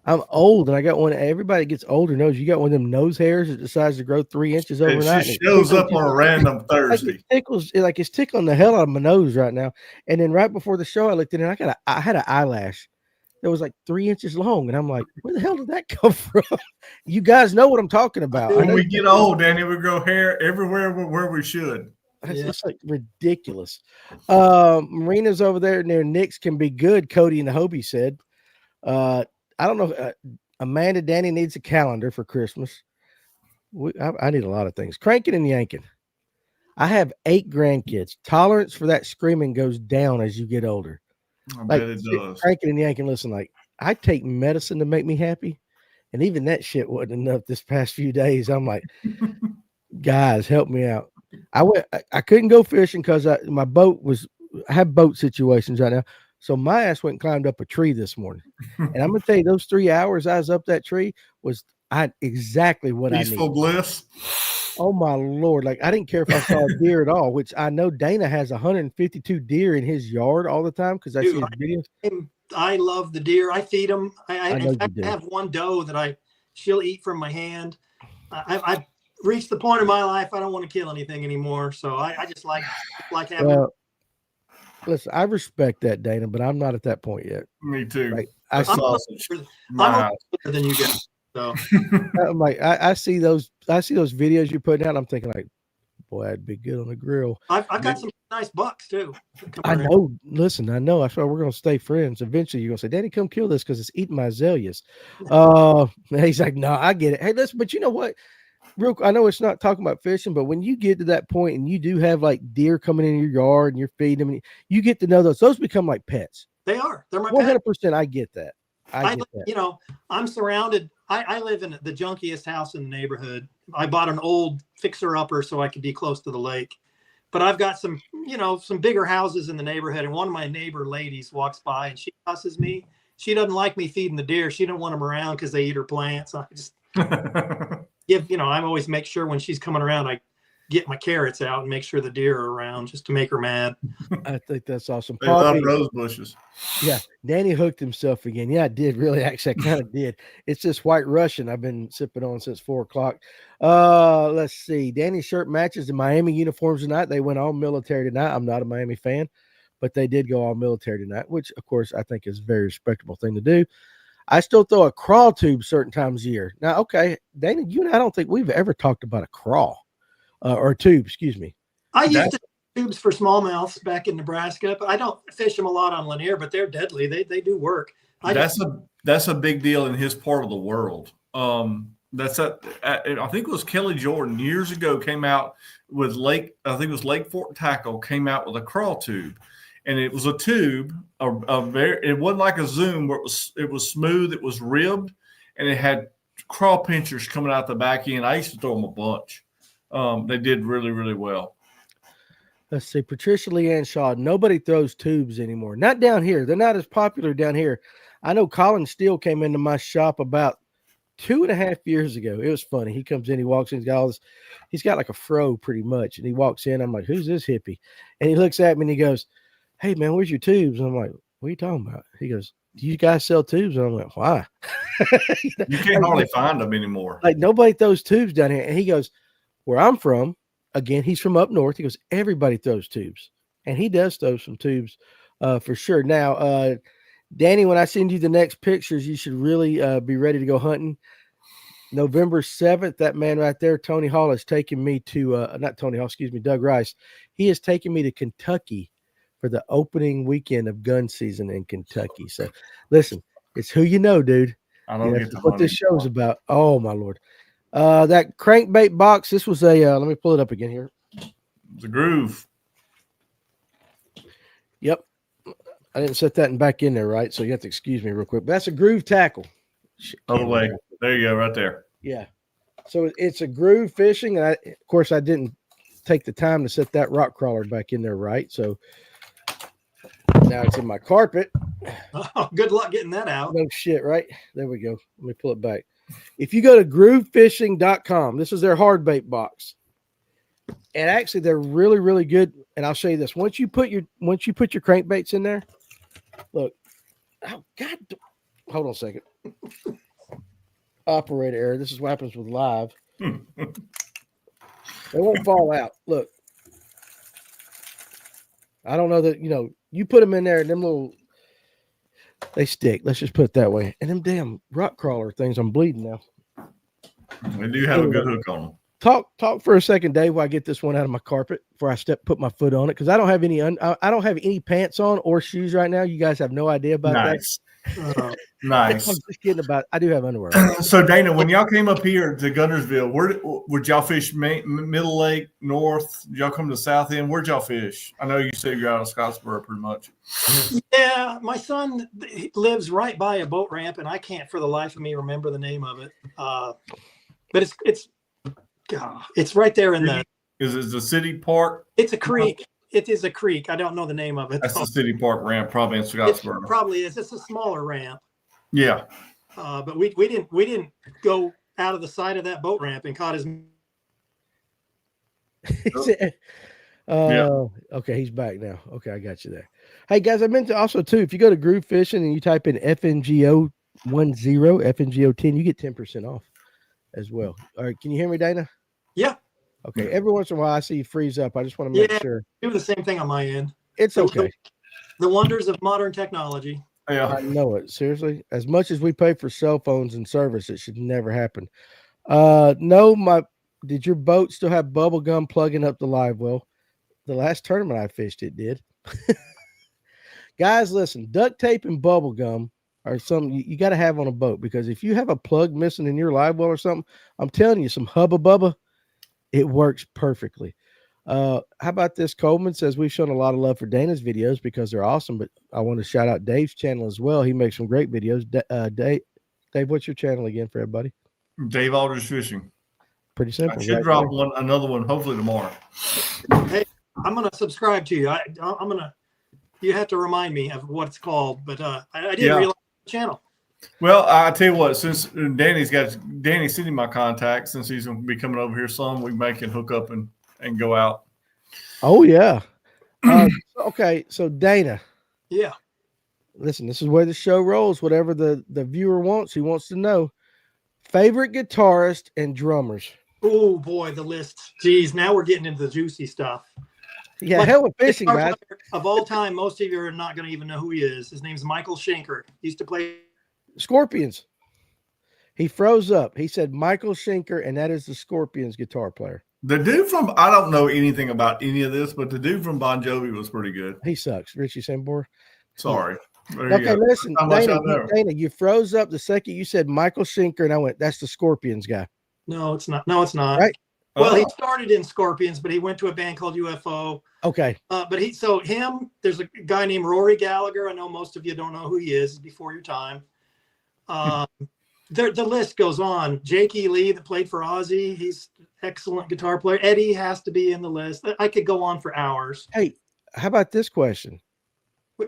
I'm old, and I got one. Everybody gets older knows you got one of them nose hairs that decides to grow 3 inches overnight. It shows up on a random Thursday. It's tickling the hell out of my nose right now. And then right before the show, I looked at it. And I had an eyelash that was like 3 inches long, and I'm like, where the hell did that come from? You guys know what I'm talking about. When we get old, Danny, we grow hair everywhere where we should. It's like ridiculous. Marina's over there near Nick's can be good. Cody and the Hobie said. I don't know. Amanda, Danny needs a calendar for Christmas. I need a lot of things. Cranking and yanking. I have 8 grandkids. Tolerance for that screaming goes down as you get older. I bet it does. Cranking and yanking. Listen, like I take medicine to make me happy, and even that shit wasn't enough this past few days. I'm like, guys, help me out. I couldn't go fishing because my boat I have boat situations right now. So my ass went and climbed up a tree this morning. And I'm going to tell you, those 3 hours I was up that tree was exactly what Peaceful I needed. Bliss. Oh, my Lord. Like, I didn't care if I saw a deer at all, which I know Dana has 152 deer in his yard all the time because I see his videos. I love the deer. I feed them. I have one doe that she'll eat from my hand. I've reached the point in my life I don't want to kill anything anymore. So I just like having listen, I respect that, Dana, but I'm not at that point yet. Me too. Like, I'm older than you guys. So I'm like, I see those videos you're putting out. I'm thinking like, boy, I'd be good on the grill. I've got some nice bucks too. I know. Listen, I know. That's why we're gonna stay friends. Eventually, you're gonna say, "Daddy, come kill this because it's eating my azaleas." He's like, "No, I get it." Hey, listen, but you know what? I know it's not talking about fishing, but when you get to that point and you do have like deer coming in your yard and you're feeding them, you get to know those become like pets. They are. They're my 100%. I get that. I get that. You know, I'm surrounded. I live in the junkiest house in the neighborhood. I bought an old fixer-upper so I could be close to the lake. But I've got some bigger houses in the neighborhood, and one of my neighbor ladies walks by and she cusses me. She doesn't like me feeding the deer. She don't want them around because they eat her plants. I just I always make sure when she's coming around, I get my carrots out and make sure the deer are around just to make her mad. I think that's awesome. They love Paul, rose bushes. yeah, Danny hooked himself again. Yeah, I did. Really, actually, I kind of did. It's this White Russian I've been sipping on since 4 o'clock. Let's see. Danny's shirt matches the Miami uniforms tonight. They went all military tonight. I'm not a Miami fan, but they did go all military tonight, which, of course, I think is a very respectable thing to do. I still throw a crawl tube certain times a year. Now, okay, Danny, you and I don't think we've ever talked about a crawl or tube, excuse me. I used to tubes for smallmouths back in Nebraska, but I don't fish them a lot on Lanier, but they're deadly. They do work. That's a big deal in his part of the world. I think it was Kelly Jordan years ago came out with Lake Fork Tackle came out with a crawl tube. And it was a tube, it wasn't like a Zoom where it was smooth, it was ribbed, and it had crawl pinchers coming out the back end. I used to throw them a bunch. They did really, really well. Let's see, Patricia Leanne Shaw. Nobody throws tubes anymore. Not down here. They're not as popular down here. I know Colin Steele came into my shop about 2.5 years ago. It was funny. He comes in, he walks in, he's got like a fro pretty much. And he walks in, I'm like, who's this hippie? And he looks at me and he goes, hey man, where's your tubes? And I'm like, what are you talking about? He goes, do you guys sell tubes? And I'm like, why? You can't hardly find them anymore. Like nobody throws tubes down here. And he goes, where I'm from, again, he's from up north. He goes, everybody throws tubes. And he does throw some tubes for sure. Now, Danny, when I send you the next pictures, you should really be ready to go hunting. November 7th, that man right there, Tony Hall, is taking me to, not Tony Hall, excuse me, Doug Rice. He is taking me to Kentucky for the opening weekend of gun season in Kentucky. So listen, it's who you know, dude. I don't get what this show's about. Oh my Lord. That crankbait box, this was a, let me pull it up again here. It's a groove. Yep. I didn't set that back in there, right? So you have to excuse me real quick. But that's a groove tackle. Other way. There you go, right there. Yeah. So it's a groove fishing. And of course, I didn't take the time to set that rock crawler back in there, right? So now it's in my carpet. Oh, good luck getting that out. No shit, right? There we go. Let me pull it back. If you go to groovefishing.com, this is their hard bait box. And actually they're really, really good. And I'll show you this. Once you put your crankbaits in there, look. Oh God. Hold on a second. Operator error. This is what happens with live. They won't fall out. Look. I don't know that, you put them in there and them they stick. Let's just put it that way. And them damn rock crawler things, I'm bleeding now. They do have a good hook on them. Talk for a second, Dave, while I get this one out of my carpet before I put my foot on it. Cause I don't have any pants on or shoes right now. You guys have no idea about that. Nice. I'm just kidding about. I do have underwear. So Dana, when y'all came up here to Guntersville, where would y'all fish? Middle Lake, North? Did y'all come to the South End? Where'd y'all fish? I know you said you're out of Scottsboro pretty much. Yeah, my son lives right by a boat ramp, and I can't for the life of me remember the name of it. But it's right there in the. Is it the city park? It's a creek. It is a creek. I don't know the name of it. That's the city park ramp, probably in Scottsboro. It probably is. It's a smaller ramp. Yeah. But we didn't go out of the side of that boat ramp and caught his. Okay, he's back now. Okay, I got you there. Hey guys, I meant to also too, if you go to Groove Fishing and you type in FNGO10, FNGO10, you get 10% off as well. All right, can you hear me, Dana? Yeah. Okay. Every once in a while I see you freeze up. I just want to make sure. Do the same thing on my end. It's okay. The wonders of modern technology. Yeah. I know it. Seriously. As much as we pay for cell phones and service, it should never happen. No, did your boat still have bubble gum plugging up the Livewell? The last tournament I fished, it did. Guys, listen, duct tape and bubble gum are something you got to have on a boat, because if you have a plug missing in your Livewell or something, I'm telling you, some Hubba Bubba, it works perfectly. How about this? Coleman says we've shown a lot of love for Dana's videos because they're awesome, but I want to shout out Dave's channel as well. He makes some great videos. Dave, what's your channel again for everybody? Dave Aldridge Fishing. Pretty simple. I should drop another one hopefully tomorrow. Hey, I'm gonna subscribe to you. You have to remind me of what it's called, but I didn't realize the channel. Well, I tell you what, since Danny's sending my contact, since he's going to be coming over here some, we can hook up and and go out. Oh yeah. Okay, so Dana. Yeah. Listen, this is where the show rolls. Whatever the viewer wants, he wants to know. Favorite guitarist and drummers. Oh boy, the list. Geez, now we're getting into the juicy stuff. Yeah, hell with fishing, guitar man. player of all time, most of you are not going to even know who he is. His name's Michael Schenker. He used to play Scorpions. He froze up. He said Michael Schenker, and that is the Scorpions guitar player. The dude from, I don't know anything about any of this, but the dude from Bon Jovi was pretty good. He sucks. Richie Sambor. Sorry. Okay, listen, Dana, you froze up the second you said Michael Schenker, and I went, that's the Scorpions guy. No, it's not. No, it's not. Right? Well, he started in Scorpions, but he went to a band called UFO. Okay. But there's a guy named Rory Gallagher. I know most of you don't know who he is. Before your time. The list goes on. Jake E. Lee that played for Ozzy. He's an excellent guitar player. Eddie has to be in the list. I could go on for hours. Hey, how about this question?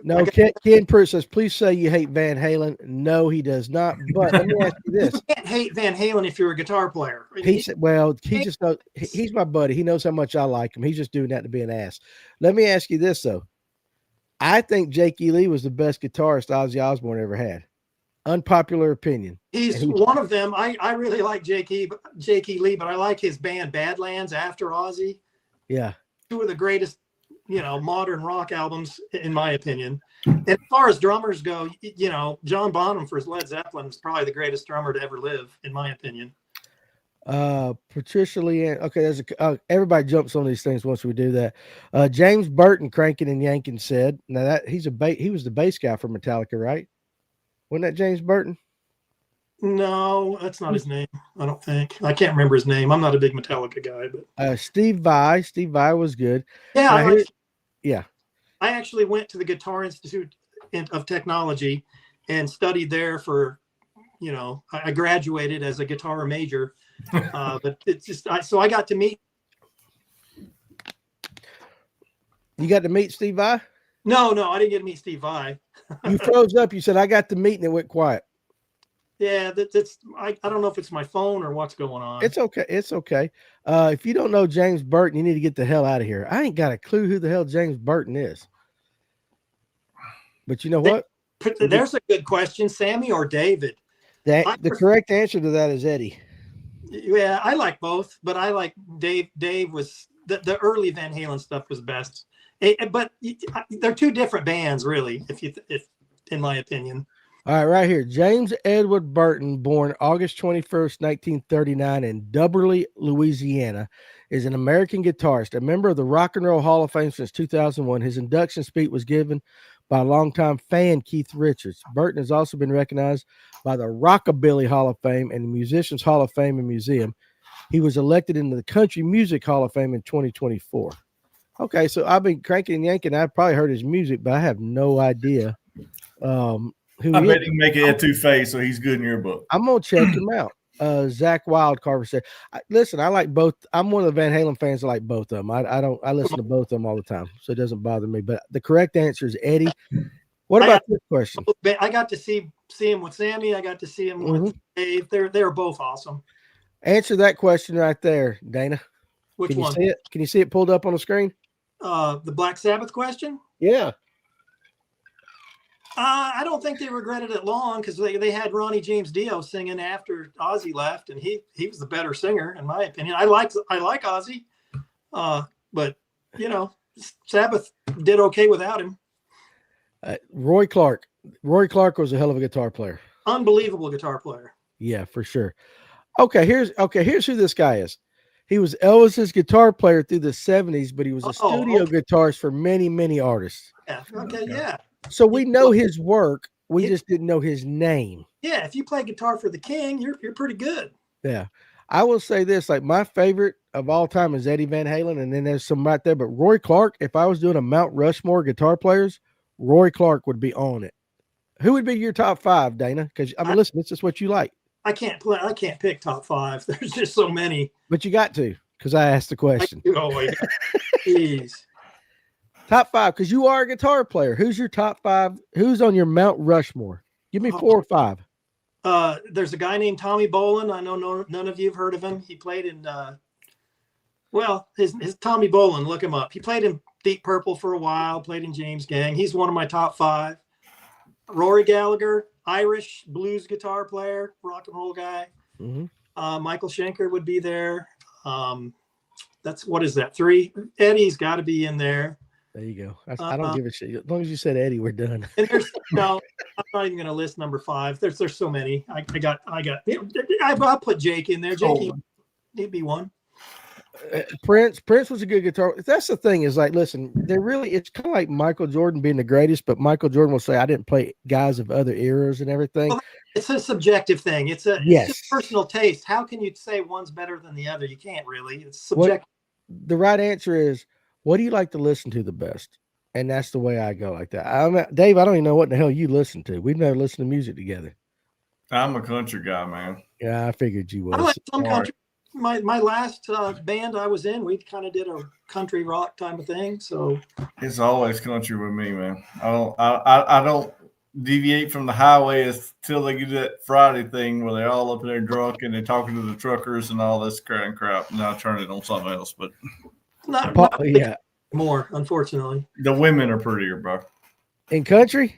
No, Ken Pruitt says, please say you hate Van Halen. No, he does not. But let me ask you this. You can't hate Van Halen if you're a guitar player. He said, well, he just knows, he's my buddy. He knows how much I like him. He's just doing that to be an ass. Let me ask you this, though. I think Jake E. Lee was the best guitarist Ozzy Osbourne ever had. Unpopular opinion. He's one of them. I really like Jake E. Lee, but I like his band Badlands after Ozzy. Yeah. Two of the greatest, modern rock albums, in my opinion. And as far as drummers go, John Bonham for Led Zeppelin is probably the greatest drummer to ever live, in my opinion. Patricia Leanne. Okay, there's everybody jumps on these things once we do that. James Burton, Cranking and Yanking, said, now that he was the bass guy for Metallica, right? Wasn't that James Burton? No, that's not his name. I don't think. I can't remember his name. I'm not a big Metallica guy, but Steve Vai. Steve Vai was good. Yeah, yeah. I actually went to the Guitar Institute of Technology and studied there for, I graduated as a guitar major, but it's just so I got to meet. You got to meet Steve Vai? No, I didn't get to meet Steve Vai. You froze up. You said, I got to meet, and it went quiet. Yeah, I don't know if it's my phone or what's going on. It's okay. It's okay. If you don't know James Burton, you need to get the hell out of here. I ain't got a clue who the hell James Burton is. But you know what? There's a good question, Sammy or David. The correct answer to that is Eddie. Yeah, I like both, but I like Dave. Dave was the early Van Halen stuff was best. But they're two different bands, really, if in my opinion. All right, right here. James Edward Burton, born August 21st, 1939 in Dubberly, Louisiana, is an American guitarist, a member of the Rock and Roll Hall of Fame since 2001. His induction speech was given by longtime fan Keith Richards. Burton has also been recognized by the Rockabilly Hall of Fame and the Musicians Hall of Fame and Museum. He was elected into the Country Music Hall of Fame in 2024. Okay, so I've been cranking and yanking. I've probably heard his music, but I have no idea who I bet he can make it at two-face, so he's good in your book. I'm going to check him out. Zach Wildcarver said, listen, I like both. I'm one of the Van Halen fans that like both of them. I listen to both of them all the time, so it doesn't bother me. But the correct answer is Eddie. What about this question? I got to see him with Sammy. I got to see him with Dave. They're both awesome. Answer that question right there, Dana. Which one? See it? Can you see it pulled up on the screen? The Black Sabbath question? Yeah. I don't think they regretted it long because they had Ronnie James Dio singing after Ozzy left, and he was the better singer in my opinion. I like Ozzy, but Sabbath did okay without him. Roy Clark. Roy Clark was a hell of a guitar player. Unbelievable guitar player. Yeah, for sure. Okay, here's who this guy is. He was Elvis's guitar player through the 70s, but he was a studio guitarist for many, many artists. Yeah. Okay. Yeah. So we know his work. We just didn't know his name. Yeah. If you play guitar for the King, you're pretty good. Yeah. I will say this, like my favorite of all time is Eddie Van Halen. And then there's some right there, but Roy Clark, if I was doing a Mount Rushmore guitar players, Roy Clark would be on it. Who would be your top five, Dana? Because listen, this is what you like. I can't pick top five. There's just so many. But you got to, because I asked the question. Oh, yeah. Jeez. Top five, because you are a guitar player. Who's your top five? Who's on your Mount Rushmore? Give me 4 or 5. There's a guy named Tommy Bolin. I know none of you have heard of him. He played in Well, his Tommy Bolin, look him up. He played in Deep Purple for a while, played in James Gang. He's one of my top 5. Rory Gallagher, Irish blues guitar player, rock and roll guy. Mm-hmm. Michael Schenker would be there. That's what is that? 3. Eddie's got to be in there. There you go. I don't give a shit. As long as you said Eddie, we're done. And there's no, I'm not even going to list number 5. There's so many. I'll put Jake in there. Jake, he'd be one. Prince was a good guitar. That's the thing is like, listen, it's kind of like Michael Jordan being the greatest, but Michael Jordan will say, I didn't play guys of other eras and everything. Well, it's a subjective thing. It's just personal taste. How can you say one's better than the other? You can't really. It's subjective. The right answer is, what do you like to listen to the best? And that's the way I go like that. Dave, I don't even know what the hell you listen to. We've never listened to music together. I'm a country guy, man. Yeah, I figured you would. I like some country. My last band I was in, we kind of did a country rock type of thing. So it's always country with me, man. I don't deviate from the highway until they get that Friday thing where they're all up there drunk and they're talking to the truckers and all this crap. And I turn it on something else, but not more, unfortunately. The women are prettier, bro. In country?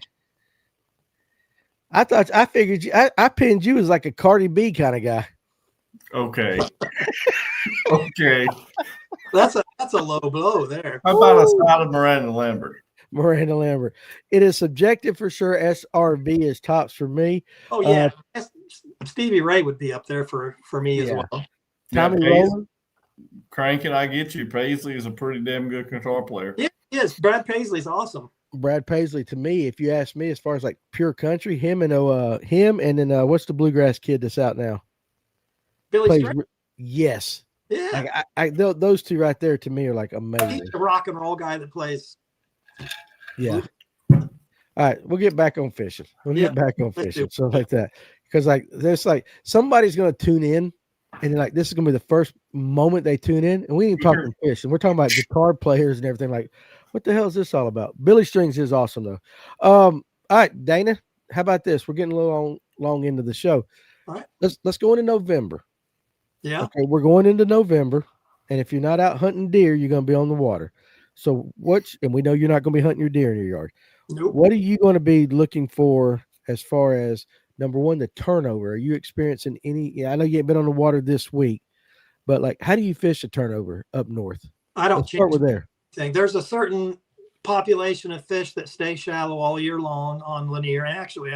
I figured I pinned you as like a Cardi B kind of guy. Okay. Okay. That's a low blow there. How about a side of Miranda Lambert? Miranda Lambert. It is subjective for sure. SRV is tops for me. Oh yeah. Stevie Ray would be up there for me as well. Tommy Rowland. Cranking, I get you. Paisley is a pretty damn good guitar player. Yeah, yes. Brad Paisley's awesome. Brad Paisley, to me, if you ask me, as far as like pure country, him and then what's the bluegrass kid that's out now? Billy Strayhorn. Yes. Yeah. Like, those two right there to me are like amazing. He's a rock and roll guy that plays. Yeah. All right, we'll get back on fishing. So like that, because like there's like somebody's going to tune in, and like this is going to be the first moment they tune in, and we ain't talking fishing. We're talking about guitar players and everything. Like, what the hell is this all about? Billy Strings is awesome though. All right, Dana, how about this? We're getting a little long into the show. All right, let's go into November. Yeah. Okay, we're going into November, and if you're not out hunting deer, you're going to be on the water. So and we know you're not going to be hunting your deer in your yard. Nope. What are you going to be looking for as far as number one, the turnover? Are you experiencing any? I know you ain't been on the water this week, but like, how do you fish a turnover up north? I don't start with there. There's a certain population of fish that stay shallow all year long on Lanier. Actually,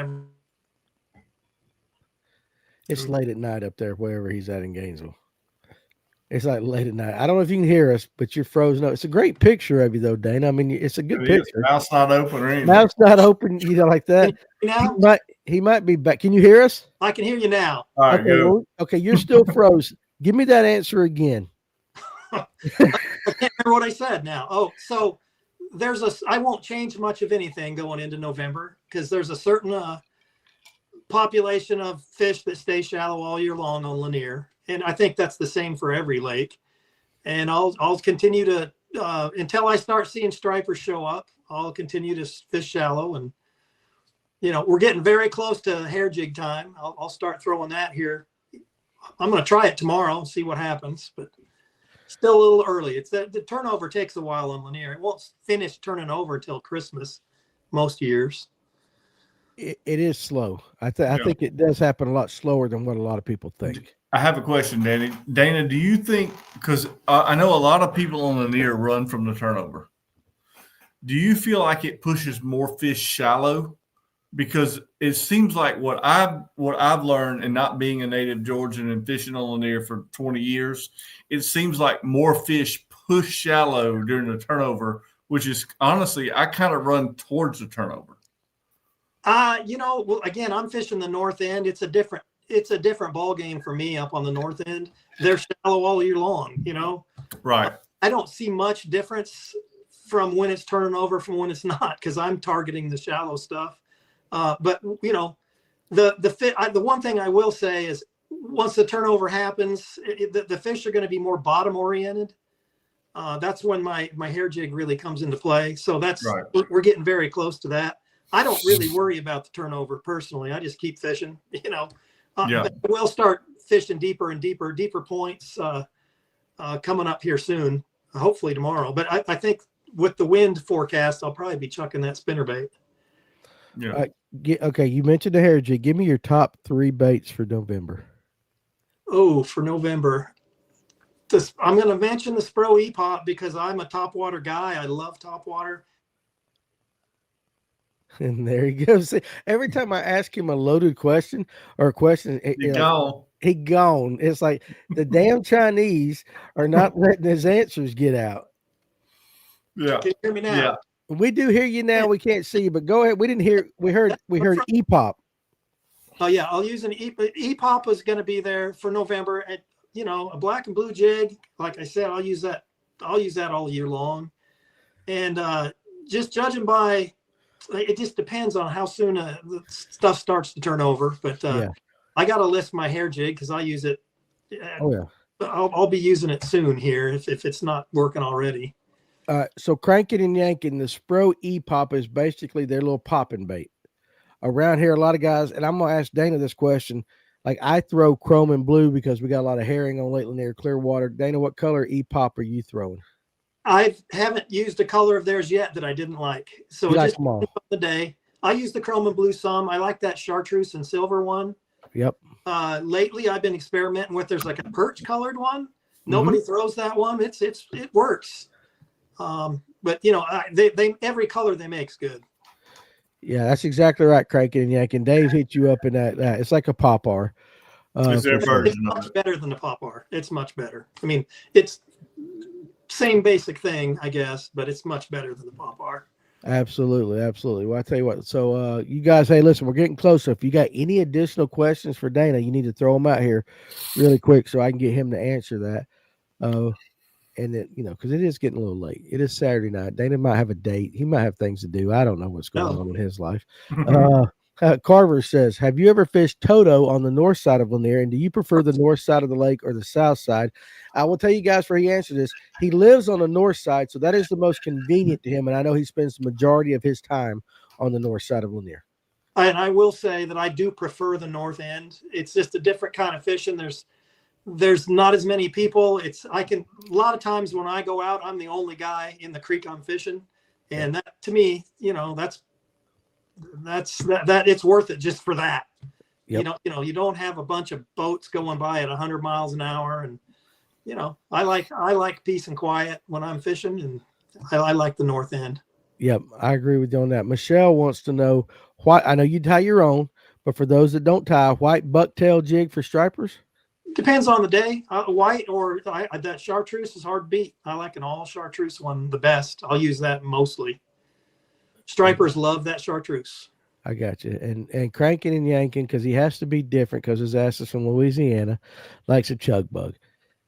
it's late at night up there, wherever he's at in Gainesville. It's like late at night. I don't know if you can hear us, but you're frozen up. It's a great picture of you, though, Dana. I mean, it's a good picture. Mouth's not open or anything. Mouth's not open, like that. He might be back. Can you hear us? I can hear you now. All right, okay, okay, you're still frozen. Give me that answer again. I can't remember what I said now. Oh, so I won't change much of anything going into November because there's a certain population of fish that stay shallow all year long on Lanier. And I think that's the same for every lake. And I'll continue to, until I start seeing stripers show up, I'll continue to fish shallow. And, we're getting very close to hair jig time. I'll start throwing that here. I'm going to try it tomorrow and see what happens, but still a little early. It's the turnover takes a while on Lanier. It won't finish turning over until Christmas most years. It is slow. I think it does happen a lot slower than what a lot of people think. I have a question, Danny. Dana, do you think, because I know a lot of people on Lanier run from the turnover, do you feel like it pushes more fish shallow? Because it seems like what I've learned, and not being a native Georgian and fishing on Lanier for 20 years, it seems like more fish push shallow during the turnover, which is honestly, I kind of run towards the turnover. Well, again, I'm fishing the north end. It's a different ball game for me up on the north end. They're shallow all year long, Right. I don't see much difference from when it's turning over from when it's not, because I'm targeting the shallow stuff. But the one thing I will say is once the turnover happens, the fish are going to be more bottom oriented. That's when my hair jig really comes into play. So that's right. We're getting very close to that. I don't really worry about the turnover personally. I just keep fishing, We'll start fishing deeper and deeper points coming up here soon, hopefully tomorrow. But I think with the wind forecast, I'll probably be chucking that spinnerbait. Yeah. Okay, you mentioned the hair jig. Give me your top 3 baits for November. Oh, for November, I'm going to mention the Spro E-Pop because I'm a topwater guy. I love topwater. And there he goes. See, every time I ask him a loaded question or a question, You go. he gone. It's like the damn Chinese are not letting his answers get out. Yeah. Can you hear me now? Yeah. We do hear you now. We can't see you, but go ahead. We didn't hear. We heard E-Pop. Oh yeah, I'll use an E-Pop is going to be there for November. And a black and blue jig. Like I said, I'll use that all year long. And just judging by, it just depends on how soon the stuff starts to turn over. But I got to list my hair jig because I use it. Oh yeah. I'll be using it soon here if it's not working already. So cranking and yanking, the Spro E-Pop is basically their little popping bait. Around here, a lot of guys, and I'm going to ask Dana this question. Like I throw chrome and blue because we got a lot of herring on Lake Lanier, Clearwater. Dana, what color E-Pop are you throwing? I haven't used a color of theirs yet that I didn't like. So You just the day. I use the chrome and blue some. I like that chartreuse and silver one. Yep. Lately, I've been experimenting with. There's like a perch colored one. Nobody throws that one. It works. But they every color they make is good. Yeah, that's exactly right. Cranking and yanking. Dave hit you up in that. It's like a Pop-R. It's their version It's of much it. better than the Pop-R. It's much better. I mean, it's same basic thing, I guess, but it's much better than the Pop-R. Absolutely, absolutely. Well, I tell you what. So, you guys, hey, listen, we're getting closer. If you got any additional questions for Dana, you need to throw them out here really quick so I can get him to answer that. And then, because it is getting a little late. It is Saturday night. Dana might have a date. He might have things to do. I don't know what's going on in his life. Carver says, have you ever fished Toto on the north side of Lanier? And do you prefer the north side of the lake or the south side? I will tell you guys where he answered this. He lives on the north side, so that is the most convenient to him. And I know he spends the majority of his time on the north side of Lanier. And I will say that I do prefer the north end. It's just a different kind of fishing. There's not as many people. A lot of times when I go out, I'm the only guy in the creek I'm fishing. And that to me, that's it's worth it just for that. Yep. You don't have a bunch of boats going by at 100 miles an hour. And, I like peace and quiet when I'm fishing, and I like the north end. Yep. I agree with you on that. Michelle wants to know why. I know you tie your own, but for those that don't tie, white bucktail jig for stripers. Depends on the day. White or that chartreuse is hard to beat. I like an all chartreuse one the best. I'll use that mostly. Stripers love that chartreuse. I got you. And cranking and yanking, because he has to be different because his ass is from Louisiana, likes a chug bug.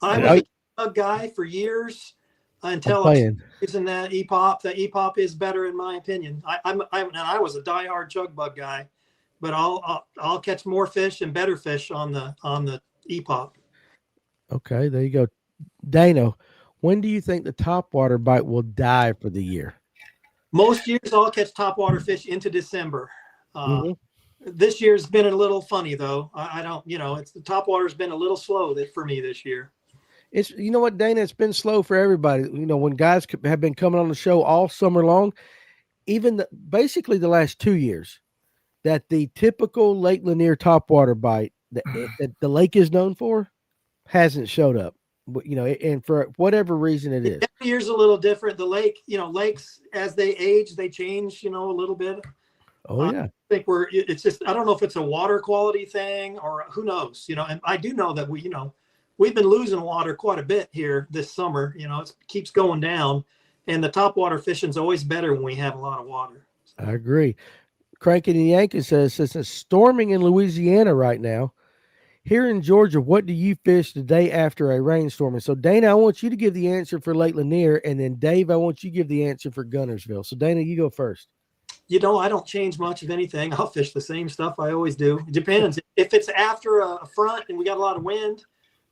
I was a chug guy for years until I was using that E-Pop. That E-Pop is better in my opinion. I was a diehard chug bug guy, but I'll catch more fish and better fish on the E-Pop. Okay, there you go. Dana, when do you think the topwater bite will die for the year? Most years I'll catch topwater fish into December. This year's been a little funny though. I don't, it's the topwater's been a little slow for me this year. It's, what, Dana, it's been slow for everybody. When guys have been coming on the show all summer long, even basically the last 2 years, that the typical Lake Lanier topwater bite that the lake is known for hasn't showed up. And for whatever reason it is. Every year's a little different. The lake, lakes as they age, they change, a little bit. Oh yeah. I think it's just, I don't know if it's a water quality thing or who knows, and I do know that we've been losing water quite a bit here this summer. It keeps going down, and the topwater fishing's always better when we have a lot of water. I agree. Cranking and Yanking says it's storming in Louisiana right now. Here in Georgia, what do you fish the day after a rainstorm? And so, Dana, I want you to give the answer for Lake Lanier, and then Dave, I want you to give the answer for Gunnersville. So, Dana, you go first. I don't change much of anything. I'll fish the same stuff I always do. It depends. If it's after a front and we got a lot of wind,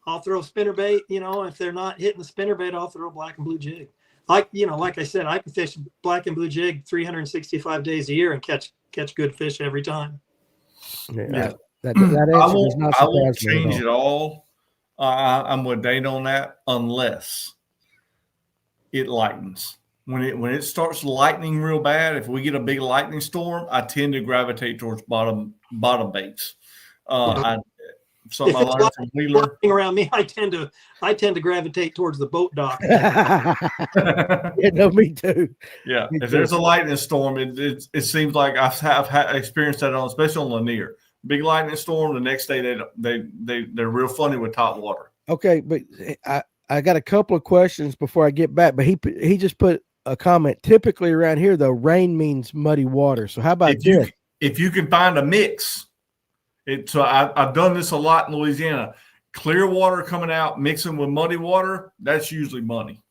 I'll throw spinnerbait. If they're not hitting the spinnerbait, I'll throw black and blue jig. Like I said, I can fish black and blue jig 365 days a year and catch good fish every time. Yeah. That answer does not surprise me change at it all. I'm with Dana on that, unless it lightens. When it starts lightning real bad, if we get a big lightning storm, I tend to gravitate towards bottom baits. Something I learned from Wheeler. Around me, I tend to gravitate towards the boat dock. Yeah, no, me too. Yeah, if there's a lightning storm, it seems like I've experienced that especially on Lanier. Big lightning storm, the next day they're real funny with top water. Okay, but I got a couple of questions before I get back. But he just put a comment. Typically around here, though, rain means muddy water. So how about this? If you can find a mix, so I've done this a lot in Louisiana. Clear water coming out, mixing with muddy water, that's usually money.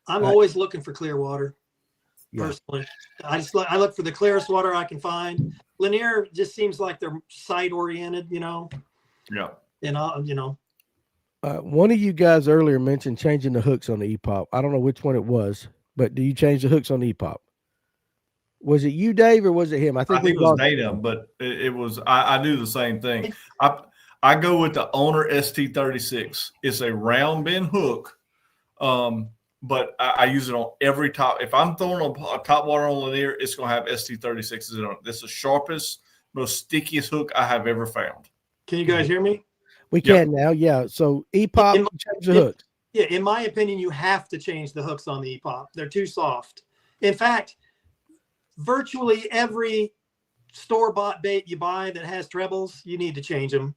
I'm always looking for clear water. Personally, I look for the clearest water I can find. Lanier just seems like they're site oriented, Yeah. And one of you guys earlier mentioned changing the hooks on the EPOP. I don't know which one it was, but do you change the hooks on the EPOP? Was it you, Dave, or was it him? I think it was Dana, but it was I do the same thing. I go with the Owner ST36. It's a round bend hook, but I use it on every top. If I'm throwing a top water on Lanier, it's going to have ST36s in it. This is the sharpest, most stickiest hook I have ever found. Can you guys hear me? We can now, yeah. So EPOP, change the hooks. Yeah, in my opinion, you have to change the hooks on the EPOP. They're too soft. In fact, virtually every store-bought bait you buy that has trebles, you need to change them.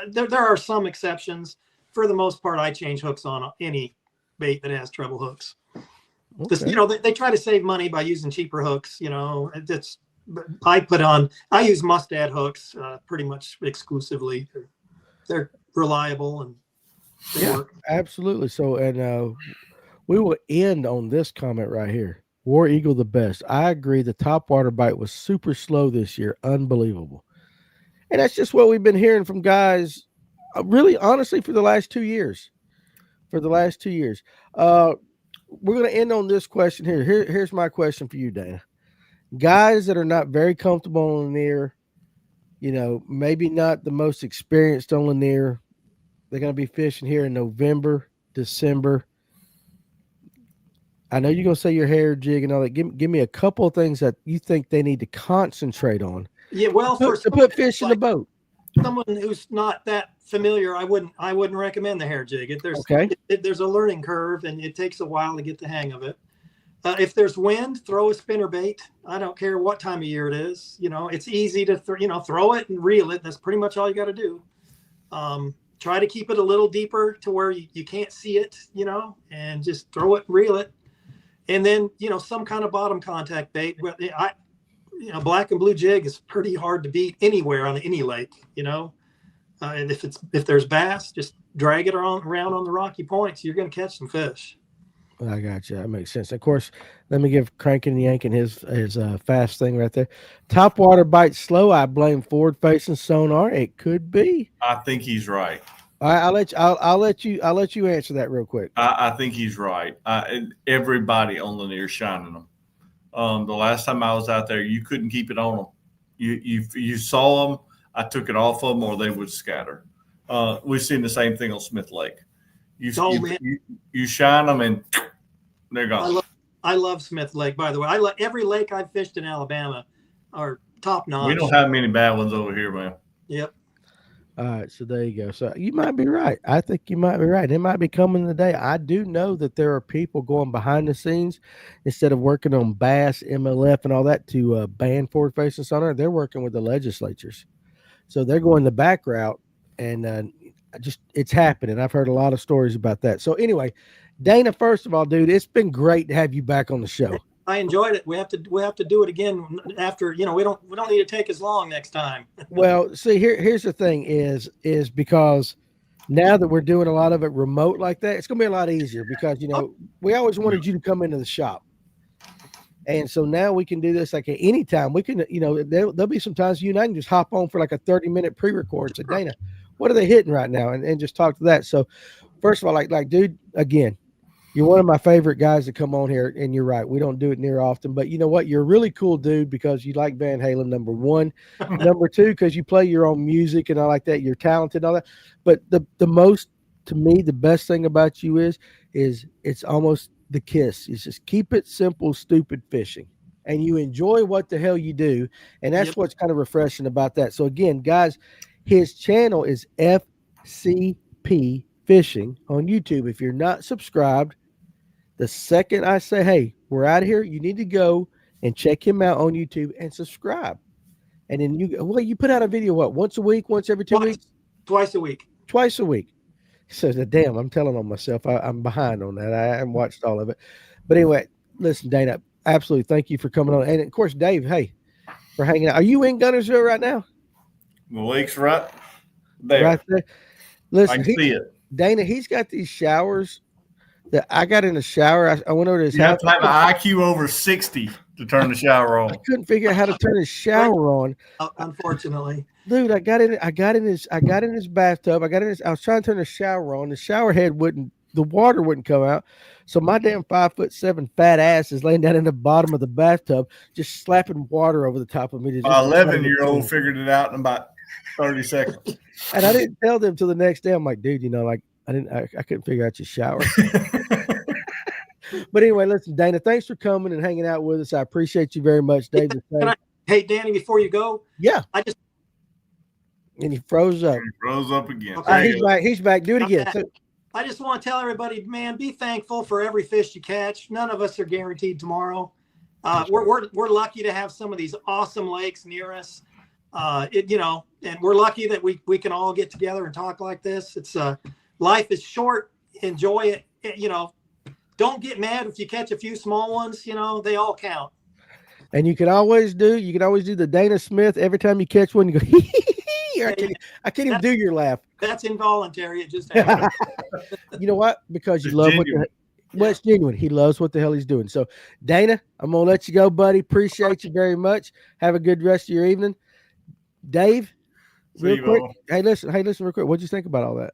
There are some exceptions. For the most part, I change hooks on any bait that has treble hooks. Okay. They try to save money by using cheaper hooks. I use Mustad hooks pretty much exclusively. They're reliable and they work. Absolutely. So, and we will end on this comment right here. War Eagle the best. I agree. The topwater bite was super slow this year. Unbelievable. And that's just what we've been hearing from guys, really, honestly, for the last 2 years. We're going to end on this question here. Here's my question for you, Dana. Guys that are not very comfortable on Lanier, maybe not the most experienced on Lanier, they're going to be fishing here in November, December. I know you're going to say your hair jig and all that. Give me a couple of things that you think they need to concentrate on. Yeah, well, to put fish in the boat. Someone who's not that familiar, I wouldn't recommend the hair jig. There's a learning curve, and it takes a while to get the hang of it. If there's wind, throw a spinnerbait. I don't care what time of year it is. It's easy to throw it and reel it. That's pretty much all you got to do. Try to keep it a little deeper to where you can't see it, and just throw it and reel it. And then, some kind of bottom contact bait. Black and blue jig is pretty hard to beat anywhere on any lake, and if there's bass, just drag it around on the rocky points. You're going to catch some fish. I got you. That makes sense. Of course, let me give Cranking and Yanking his fast thing right there. Topwater bites slow. I blame forward facing sonar. It could be. I think he's right. All right, I'll let you answer that real quick. I think he's right. Everybody on Lanier shining them. The last time I was out there, you couldn't keep it on them. You saw them. I took it off of them, or they would scatter. We've seen the same thing on Smith Lake. You shine them and they're gone. I love Smith Lake, by the way. Every lake I've fished in Alabama are top notch. We don't have many bad ones over here, man. Yep. All right, so there you go. So you might be right. I think you might be right. It might be coming today. I do know that there are people going behind the scenes instead of working on bass, MLF, and all that to ban forward-facing sonar. They're working with the legislatures, so they're going the back route, and it's happening. I've heard a lot of stories about that. So anyway, Dana, first of all, dude, it's been great to have you back on the show. I enjoyed it. We have to do it again after, we don't need to take as long next time. Well, see, here's the thing is because now that we're doing a lot of it remote like that, it's going to be a lot easier because, we always wanted you to come into the shop. And so now we can do this like at any time. We can, there'll be some times you and I can just hop on for like a 30-minute pre-record. So Dana, what are they hitting right now? And just talk to that. So first of all, like, dude, again, you're one of my favorite guys to come on here, and you're right. We don't do it near often, but you know what? You're a really cool dude because you like Van Halen, number one. Number two, because you play your own music and all like that. You're talented and all that. But the most to me, the best thing about you is it's almost the kiss. It's just keep it simple, stupid fishing. And you enjoy what the hell you do. And that's Yep. what's kind of refreshing about that. So again, guys, his channel is FCP Fishing on YouTube. If you're not subscribed, the second I say, hey, we're out of here, you need to go and check him out on YouTube and subscribe. And then you put out a video, what, once a week, once every 2 weeks? Twice a week. Twice a week. He says, damn, I'm telling on myself. I'm behind on that. I haven't watched all of it. But anyway, listen, Dana, absolutely thank you for coming on. And of course, Dave, hey, for hanging out. Are you in Gunnersville right now? The lake's right there. Right there. Listen, I can see it. Dana, he's got these showers that I got in the shower. I went over to his You house. have to have an IQ over 60 to turn the shower on. I couldn't figure out how to turn his shower on. Unfortunately. Dude, I got in his bathtub. I was trying to turn the shower on. The shower head the water wouldn't come out. So my damn 5'7" fat ass is laying down in the bottom of the bathtub, just slapping water over the top of me. My 11-year-old figured it out in about 30 seconds. And I didn't tell them till the next day. I'm like, dude, like I couldn't figure out your shower. But anyway, listen, Dana, thanks for coming and hanging out with us. I appreciate you very much, Dave. Hey, Danny, before you go, yeah, and he froze up. He froze up again. Okay. He's back. Do it again. So, I just want to tell everybody, man, be thankful for every fish you catch. None of us are guaranteed tomorrow. We're lucky to have some of these awesome lakes near us. And we're lucky that we can all get together and talk like this. It's life is short. Enjoy it. Don't get mad if you catch a few small ones. They all count. And you can always do the Dana Smith every time you catch one. You go, I can't even do your laugh. That's involuntary. It just happens. You know what? Because you love it's genuine. He loves what the hell he's doing. So, Dana, I'm gonna let you go, buddy. Appreciate you very much. Have a good rest of your evening. Dave, real quick. Hey, listen, real quick. What'd you think about all that?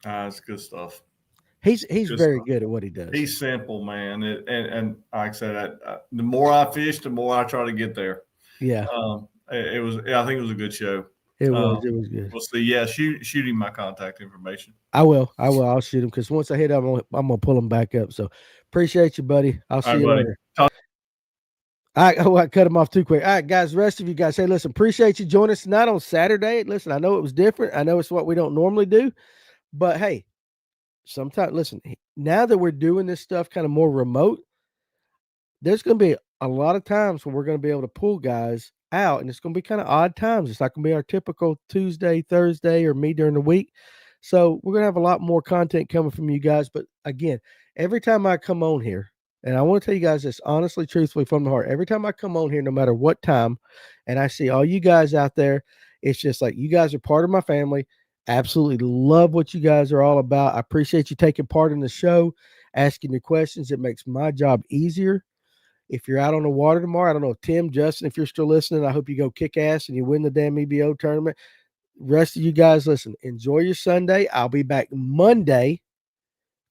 It's good stuff. He's very good at what he does. He's simple, man. And like I said, the more I fish, the more I try to get there. Yeah. I think it was a good show. It was good. We'll see. Yeah, shoot him my contact information. I will. I'll shoot him because once I hit him, I'm gonna pull him back up. So appreciate you, buddy. I'll see you later. All right, I cut him off too quick. All right, guys, the rest of you guys, hey, listen, appreciate you joining us tonight on Saturday. Listen, I know it was different. I know it's what we don't normally do, but hey, sometimes, listen, now that we're doing this stuff kind of more remote, there's going to be a lot of times when we're going to be able to pull guys out, and it's going to be kind of odd times. It's not going to be our typical Tuesday, Thursday, or me during the week. So we're going to have a lot more content coming from you guys. But again, every time I come on here, and I want to tell you guys this honestly, truthfully, from the heart, every time I come on here, no matter what time, and I see all you guys out there, it's just like you guys are part of my family. Absolutely love what you guys are all about. I appreciate you taking part in the show, asking your questions. It makes my job easier. If you're out on the water tomorrow, I don't know, Tim, Justin, if you're still listening, I hope you go kick ass and you win the damn EBO tournament. Rest of you guys, listen, enjoy your Sunday. I'll be back Monday,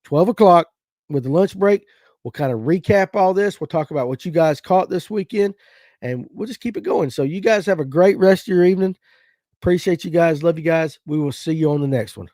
12 o'clock with the lunch break. We'll kind of recap all this. We'll talk about what you guys caught this weekend, and we'll just keep it going. So you guys have a great rest of your evening. Appreciate you guys. Love you guys. We will see you on the next one.